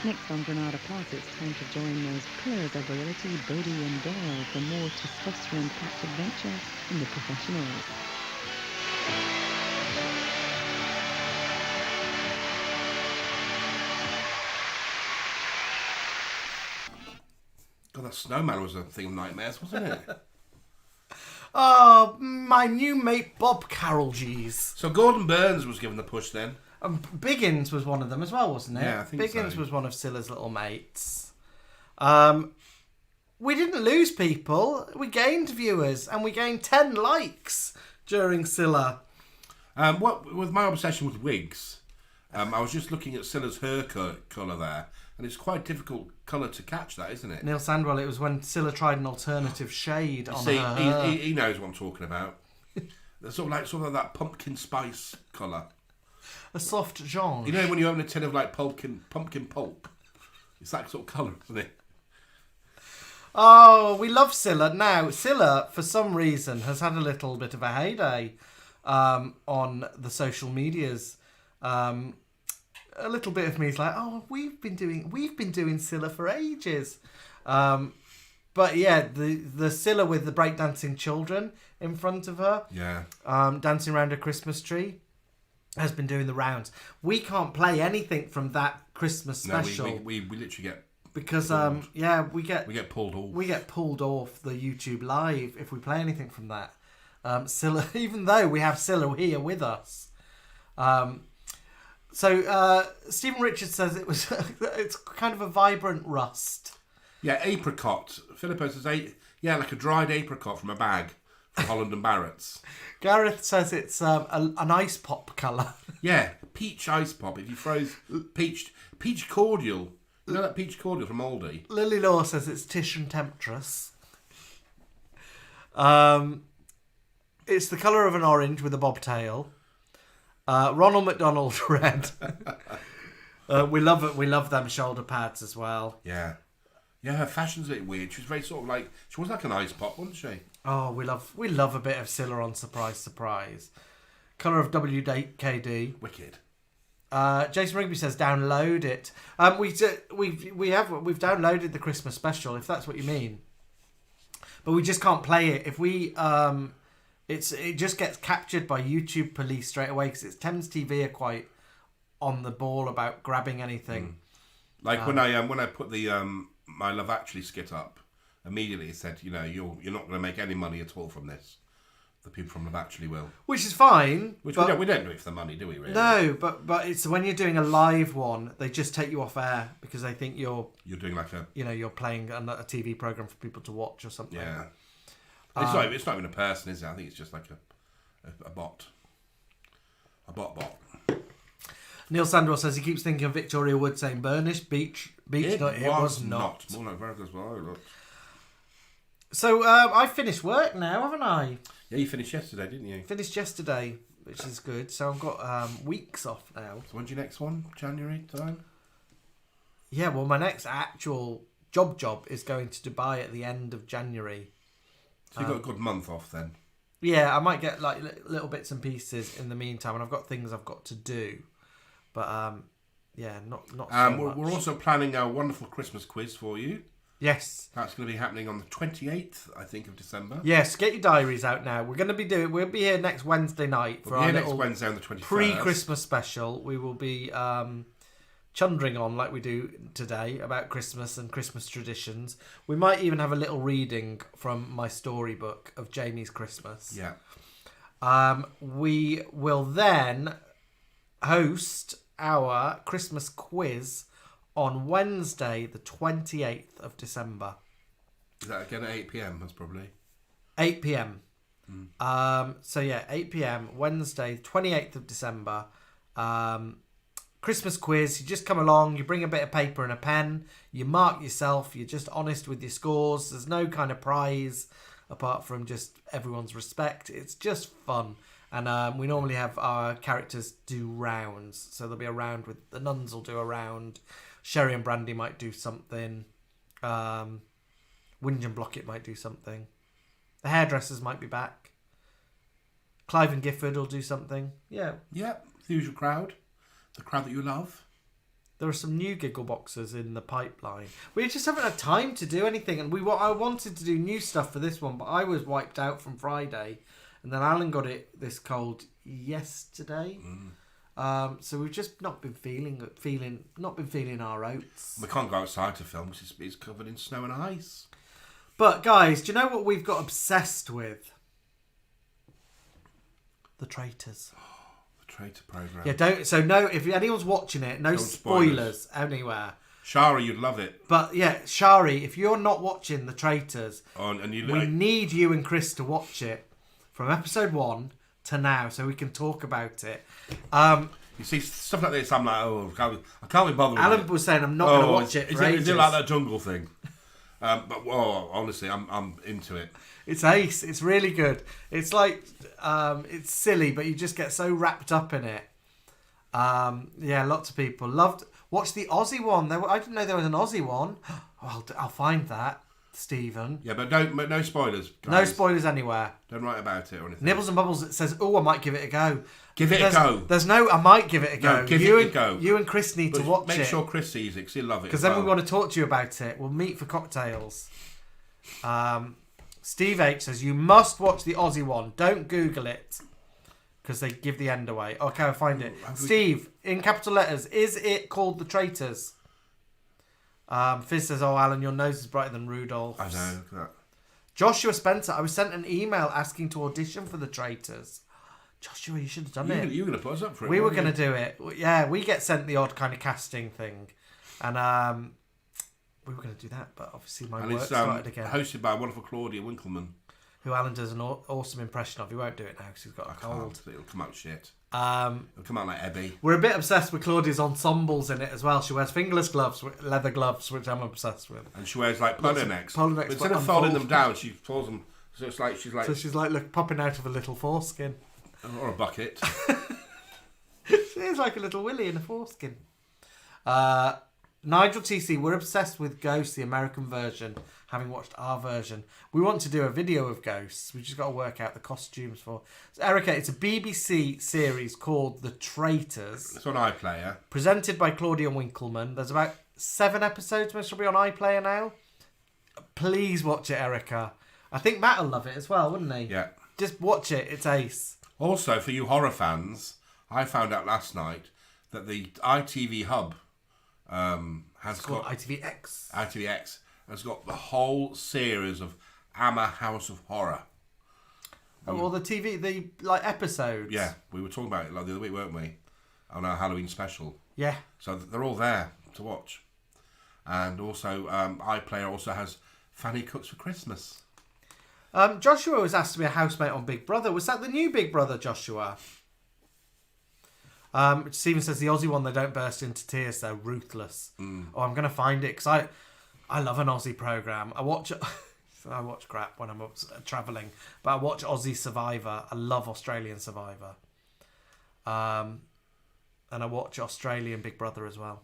Next on Granada Plus, it's time to join those pillars of virility, Bodie and Dale, for more testosterone-packed adventure in the professionals. God, that snowman was a thing of nightmares, wasn't it? Oh, my new mate Bob Carolgees. So Gordon Burns was given the push then. Biggins was one of them as well, wasn't it? Yeah, I think Biggins so. was one of Scylla's little mates. we didn't lose people. We gained viewers, and we gained 10 likes during Scylla. What with my obsession with wigs, I was just looking at Scylla's hair colour there, and it's quite a difficult colour to catch that, isn't it? Neil Sandwell, it was when Scylla tried an alternative shade on See, her hair. he knows what I'm talking about. It's sort of like that pumpkin spice colour. A soft genre. You know when you open a tin of like pumpkin pulp? It's that sort of colour, isn't it? Oh, we love Scylla. Now, Scylla, for some reason, has had a little bit of a heyday on the social medias. A little bit of me is like, oh, we've been doing Scylla for ages. But yeah, the Scylla with the breakdancing children in front of her, dancing around a Christmas tree, has been doing the rounds. We can't play anything from that Christmas special. No, we literally get because we get pulled off. We get pulled off the YouTube live if we play anything from that. Scylla, even though we have Scylla here with us. So Stephen Richards says it's kind of a vibrant rust. Yeah, apricot. Filippo says like a dried apricot from a bag from Holland and Barrett's. Gareth says it's an ice pop colour. Yeah, peach ice pop. If you froze peach cordial, you know that peach cordial from Aldi. Lily Law says it's Tish and Temptress. It's the colour of an orange with a bobtail. Ronald McDonald red. We love it. We love them shoulder pads as well. Yeah. Yeah, her fashion's a bit weird. She was very sort of like... She was like an ice pop, wasn't she? Oh, we love a bit of Scylla on Surprise Surprise. Colour of WKD. Wicked. Jason Rigby says download it. We've downloaded the Christmas special, if that's what you mean. But we just can't play it. If we... It just gets captured by YouTube police straight away because it's Thames TV are quite on the ball about grabbing anything. Like when I put the My Love Actually skit up, immediately it said, you know, you're not going to make any money at all from this. The people from Love Actually will. Which is fine. Which we don't do it for the money, do we? Really? No, but it's when you're doing a live one, they just take you off air because they think you're doing like a you're playing a TV program for people to watch or something. Yeah. It's not even a person, is it? I think it's just like a bot. A bot. Neil Sandwell says he keeps thinking of Victoria Wood saying burnished beach. It was not. More like Veritas well. So I finished work now, haven't I? Yeah, you finished yesterday, didn't you? Finished yesterday, which is good. So I've got weeks off now. So when's your next one? January time? Yeah, well, my next actual job is going to Dubai at the end of January. So you've got a good month off then? Yeah, I might get like little bits and pieces in the meantime, and I've got things I've got to do. But yeah, not so much. We're also planning a wonderful Christmas quiz for you. Yes. That's going to be happening on the 28th, I think, of December. Yes, get your diaries out now. We'll be here next Wednesday night for our little Wednesday on the 21st. Pre-Christmas special. We will be chundering on like we do today about Christmas and Christmas traditions. We might even have a little reading from my storybook of Jamie's Christmas. Yeah. We will then host our Christmas quiz on Wednesday, the 28th of December. Is that again at 8 p.m? That's probably 8 p.m. So yeah, 8 p.m. Wednesday, 28th of December. Christmas quiz. You just come along, you bring a bit of paper and a pen, you mark yourself, you're just honest with your scores. There's no kind of prize apart from just everyone's respect. It's just fun. And we normally have our characters do rounds. So there'll be a round with the nuns will do a round. Sherry and Brandy might do something. Whinge and Blockett might do something. The hairdressers might be back. Clive and Gifford will do something. Yeah. Yeah, the usual crowd. The crowd that you love. There are some new giggle boxes in the pipeline. We just haven't had time to do anything. And I wanted to do new stuff for this one, but I was wiped out from Friday. And then Alan got this cold yesterday. So we've just not been feeling our oats. We can't go outside to film because it's covered in snow and ice. But guys, do you know what we've got obsessed with? The Traitors. The Traitor programme. Yeah, if anyone's watching it, no spoilers anywhere. Shari, you'd love it. But yeah, Shari, if you're not watching The Traitors, And you we need you and Chris to watch it from episode 1 to now, so we can talk about it. You see stuff like this, I'm like, I can't be bothered. Alan with it. was saying I'm not going to watch it. Is it like that jungle thing? But honestly, I'm into it. It's ace. It's really good. It's like it's silly, but you just get so wrapped up in it. Yeah, lots of people loved. Watch the Aussie one. I didn't know there was an Aussie one. Oh, I'll find that, Stephen. Yeah, but no spoilers. Guys. No spoilers anywhere. Don't write about it or anything. Nibbles and Bubbles. It says, "Oh, I might give it a go." Give it a go. There's no. I might give it a go. No, give it a go. You and Chris need to watch it. Make sure Chris sees it because he'll love it. Because then we want to talk to you about it. We'll meet for cocktails. Steve H says you must watch the Aussie one. Don't Google it because they give the end away. Okay, I'll find it. Steve, in capital letters, is it called The Traitors? Fizz says, "Oh, Alan, your nose is brighter than Rudolph's." I know. Look at that. Joshua Spencer, I was sent an email asking to audition for The Traitors. Joshua, you should have done it. You were going to put us up for it. We were going to do it. Yeah, we get sent the odd kind of casting thing, and we were going to do that, but obviously my work started again. Hosted by wonderful Claudia Winkleman, who Alan does an awesome impression of. He won't do it now because he's got a cold. It'll come out shit. It'll come out like Ebby. We're a bit obsessed with Claudia's ensembles in it as well. She wears fingerless gloves, leather gloves, which I'm obsessed with. And she wears like polo necks. But instead of folding them down, she folds them. So it's like she's like look, popping out of a little foreskin. Or a bucket. It's like a little willy in a foreskin. Nigel TC, we're obsessed with Ghosts, the American version, having watched our version. We want to do a video of Ghosts. We've just got to work out the costumes for. So, Erica, it's a BBC series called The Traitors. It's on iPlayer. Presented by Claudia Winkleman. There's about 7 episodes. Most will be on iPlayer now. Please watch it, Erica. I think Matt will love it as well, wouldn't he? Yeah. Just watch it. It's ace. Also, for you horror fans, I found out last night that the ITV Hub has got ITVX has got the whole series of Hammer House of Horror. Well, the like episodes. Yeah, we were talking about it like the other week, weren't we? On our Halloween special. Yeah. So they're all there to watch, and also iPlayer also has Fanny Cooks for Christmas. Joshua was asked to be a housemate on Big Brother. Was that the new Big Brother, Joshua? Stephen says the Aussie one, they don't burst into tears. They're ruthless. Oh, I'm going to find it because I love an Aussie programme. I watch crap when I'm travelling, but I watch Aussie Survivor. I love Australian Survivor. And I watch Australian Big Brother as well.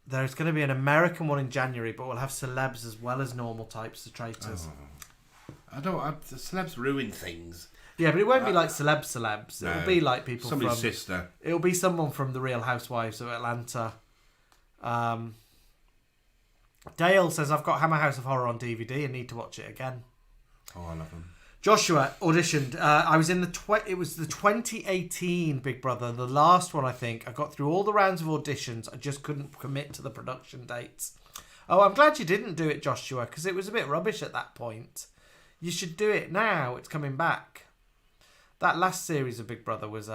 There's going to be an American one in January, but we'll have celebs as well as normal types of traitors. The celebs ruin things. Yeah, but it won't be like celebs. No, It'll be like people somebody's from... sister. It'll be someone from The Real Housewives of Atlanta. Dale says, I've got Hammer House of Horror on DVD and need to watch it again. Oh, I love them. Joshua auditioned. I was in it was the 2018 Big Brother, the last one, I think. I got through all the rounds of auditions. I just couldn't commit to the production dates. Oh, I'm glad you didn't do it, Joshua, because it was a bit rubbish at that point. You should do it now. It's coming back. That last series of Big Brother was, it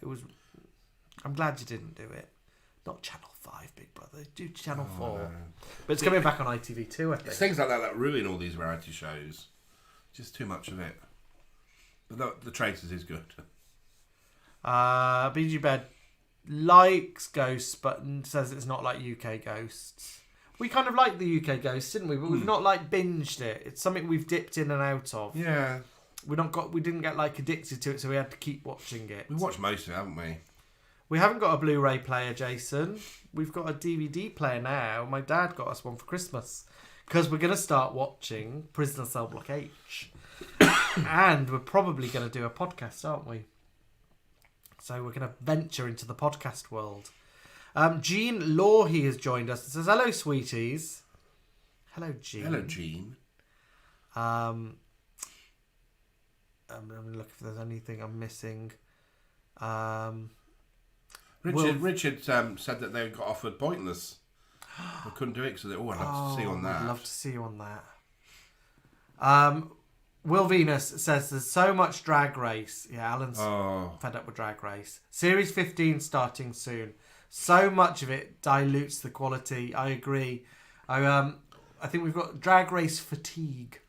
was. I'm glad you didn't do it. Not Channel 5 Big Brother. Do Channel 4. No. But it's coming back on ITV2, I think. It's things like that ruin all these reality shows. Just too much of it. But the Traitors is good. BG Bed likes Ghosts, but says it's not like UK Ghosts. We kind of liked the UK Ghosts, didn't we? But we've not like binged it. It's something we've dipped in and out of. Yeah. We didn't get like addicted to it, so we had to keep watching it. We've watched most of it, haven't we? We haven't got a Blu-ray player, Jason. We've got a DVD player now. My dad got us one for Christmas because we're going to start watching Prisoner Cell Block H. And we're probably going to do a podcast, aren't we? So we're going to venture into the podcast world. Jean Lawhey has joined us. It says, hello, sweeties. Hello, Jean. Hello, Jean. I'm going to look if there's anything I'm missing. Richard said that they got offered Pointless. They couldn't do it because I'd love to see you on that. I'd love to see you on that. Will Venus says there's so much Drag Race. Yeah, Alan's Oh. fed up with Drag Race. Series 15 starting soon. So much of it dilutes the quality. I agree. I think we've got Drag Race fatigue.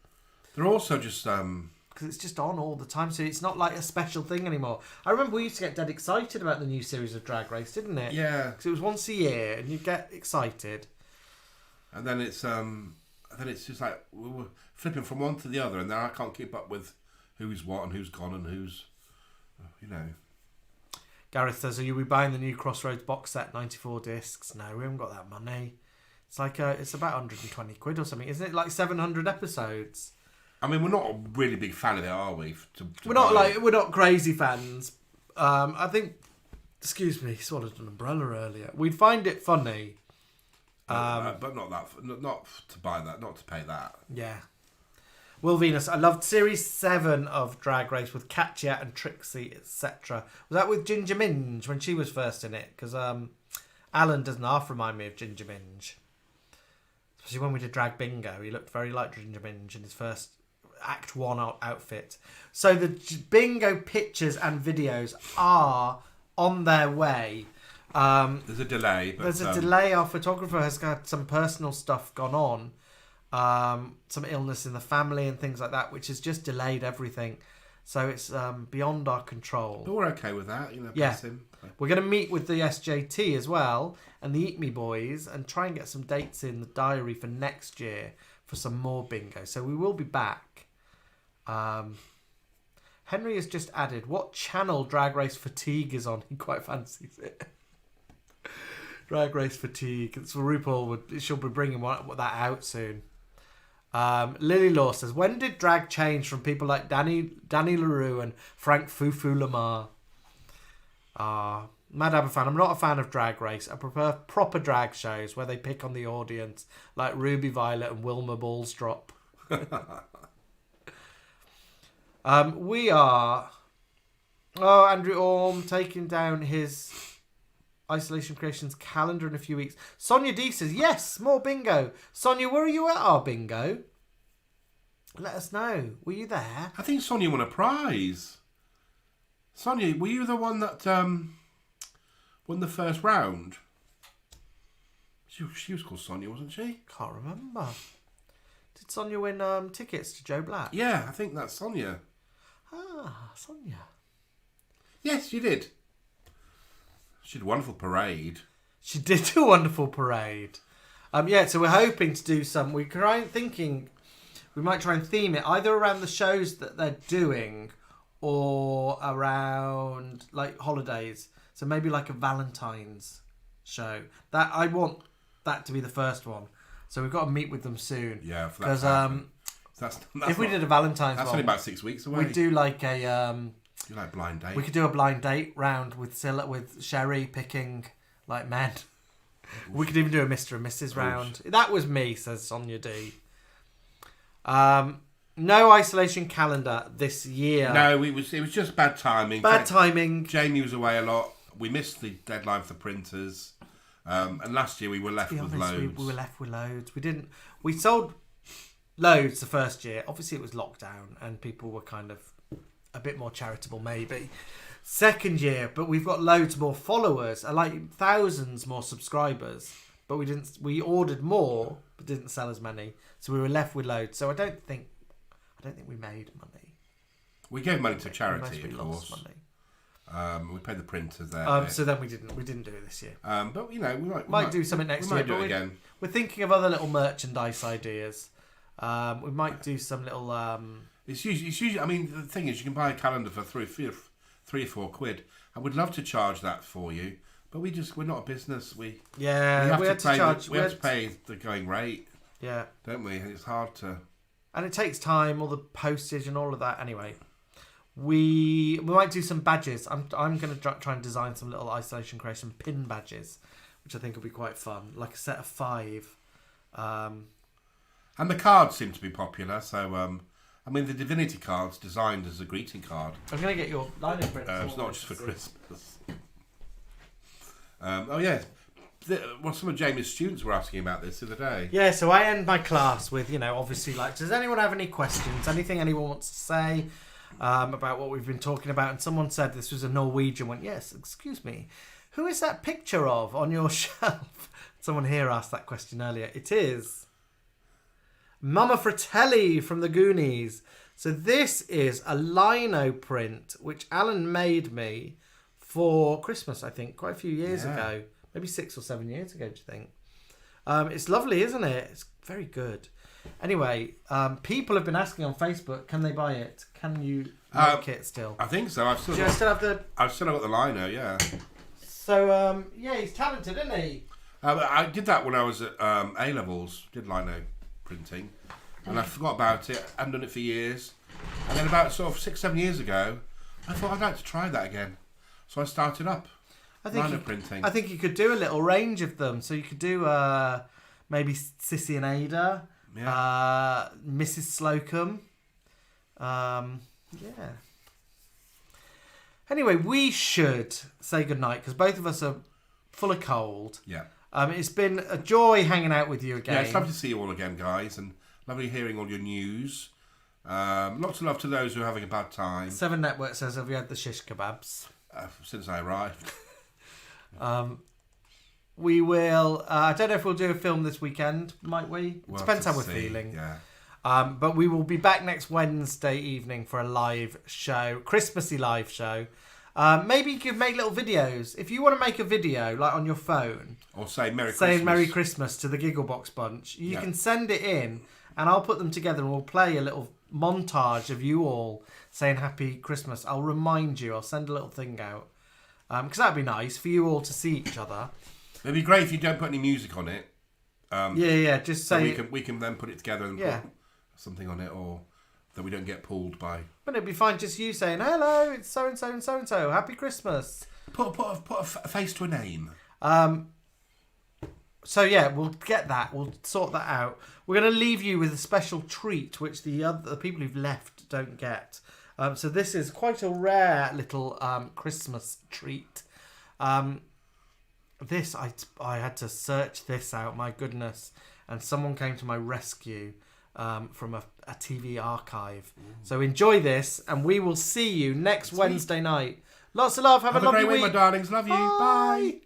They're also just because it's just on all the time, so it's not like a special thing anymore. I remember we used to get dead excited about the new series of Drag Race, didn't it? Yeah. Because it was once a year, and you get excited. And then it's just like we're flipping from one to the other, and then I can't keep up with who's what and who's gone and who's, you know. Gareth says, "Are you buying the new Crossroads box set, 94 discs?" No, we haven't got that money. It's like it's about 120 quid or something, isn't it? Like 700 episodes. I mean, we're not a really big fan of it, are we? We're not crazy fans. I think, excuse me, swallowed an umbrella earlier. We'd find it funny, but not to buy that, not to pay that. Yeah. Will Venus, I loved Series 7 of Drag Race with Katya and Trixie, etc. Was that with Ginger Minge when she was first in it? Because Alan doesn't half remind me of Ginger Minge. Especially when we did Drag Bingo, he looked very like Ginger Minge in his first Act 1 outfit. So the Bingo pictures and videos are on their way. There's a delay. But, there's a delay. Our photographer has got some personal stuff gone on. Some illness in the family and things like that, which has just delayed everything. So it's beyond our control. But we're okay with that, you know. Yeah. Bless him. We're going to meet with the SJT as well and the Eat Me Boys and try and get some dates in the diary for next year for some more bingo. So we will be back. Henry has just added, what channel Drag Race Fatigue is on? He quite fancies it. Drag Race Fatigue. It's for RuPaul. She'll be bringing that out soon. Lily Law says, when did drag change from people like Danny LaRue and Frank Fufu Lamar? Mad Aberfan, I'm not a fan of Drag Race. I prefer proper drag shows where they pick on the audience, like Ruby Violet and Wilma Ballstrop. We are... Oh, Andrew Orm taking down his Isolation Creations calendar in a few weeks. Sonia D says, yes, more bingo. Sonia, were you at our bingo? Let us know. Were you there? I think Sonia won a prize. Sonia, were you the one that won the first round? She was called Sonia, wasn't she? Can't remember. Did Sonia win tickets to Joe Black? Yeah, I think that's Sonia. Ah, Sonia. Yes, you did. She did a wonderful parade. She did do a wonderful parade. Yeah, so we're hoping to do some... We're thinking we might try and theme it either around the shows that they're doing or around, like, holidays. So maybe like a Valentine's show. That I want that to be the first one. So we've got to meet with them soon. Yeah, because that's if we did a Valentine's that's one, only about 6 weeks away. We'd do like a... You like blind date? We could do a blind date round with Sherry picking like men. We could even do a Mr. and Mrs. round. That was me, says Sonia D. No isolation calendar this year. No, it was just bad timing. Bad timing. Jamie was away a lot. We missed the deadline for the printers. And last year we were left with loads. We were left with loads. We sold loads the first year. Obviously it was lockdown and people were kind of a bit more charitable maybe. Second year, but we've got loads more followers, like thousands more subscribers, but we ordered more but didn't sell as many, so we were left with loads. So I don't think we made money. We gave money to charity, of course. Lost money. We paid the printers there. So then we didn't do it this year. But you know, we might do something next year. We might do it again. We're thinking of other little merchandise ideas. We might do some little. It's usually. I mean, the thing is, you can buy a calendar for three or four quid. I would love to charge that for you, but we're not a business. We have to pay the going rate. Yeah, don't we? And it's hard to. And it takes time, all the postage and all of that. Anyway, we might do some badges. I'm going to try and design some little Isolation Creation pin badges, which I think will be quite fun, like a set of 5. And the cards seem to be popular, so. I mean, the Divinity card's designed as a greeting card. I'm going to get your line of print. It's not just for Christmas. Oh, yeah. some of Jamie's students were asking about this the other day. Yeah, so I end my class with, obviously, like, does anyone have any questions? Anything anyone wants to say about what we've been talking about? And someone said this was a Norwegian. Went, yes, excuse me. Who is that picture of on your shelf? Someone here asked that question earlier. It is Mama Fratelli from the Goonies. So this is a lino print, which Alan made me for Christmas, I think, quite a few years ago. Maybe 6 or 7 years ago, do you think? It's lovely, isn't it? It's very good. Anyway, people have been asking on Facebook, can they buy it? Can you make it still? I think so. I've still got the lino, yeah. So, he's talented, isn't he? I did that when I was at A-levels, did lino printing, and I forgot about it. I hadn't done it for years. And then about sort of 6-7 years ago, I thought I'd like to try that again. So I started up. Lino printing. I think you could do a little range of them. So you could do maybe Sissy and Ada, Mrs. Slocum. Anyway, we should say goodnight because both of us are full of cold. Yeah. It's been a joy hanging out with you again. Yeah, it's lovely to see you all again, guys, and lovely hearing all your news. Lots of love to those who are having a bad time. 7 Network says, have you had the shish kebabs? Since I arrived. We will. I don't know if we'll do a film this weekend. Might we? It depends how we're feeling. Yeah. But we will be back next Wednesday evening for a live show, Christmassy live show. Maybe you could make little videos. If you want to make a video, like on your phone, or say Merry Christmas, saying Merry Christmas to the Gigglebox bunch, you can send it in, and I'll put them together, and we'll play a little montage of you all saying Happy Christmas. I'll remind you. I'll send a little thing out. Because that'd be nice for you all to see each other. It'd be great if you don't put any music on it. Just say... So we can then put it together and put something on it, or that we don't get pulled by... But it'd be fine just you saying, hello, it's so-and-so and so-and-so, Happy Christmas. Put a face to a name. So yeah, we'll get that. We'll sort that out. We're going to leave you with a special treat, which the people who've left don't get. So this is quite a rare little Christmas treat. This, I had to search this out, my goodness. And someone came to my rescue from a TV archive. So enjoy this, and we will see you next Wednesday night. Lots of love. Have a lovely great week. week, my darlings. Love you. Bye.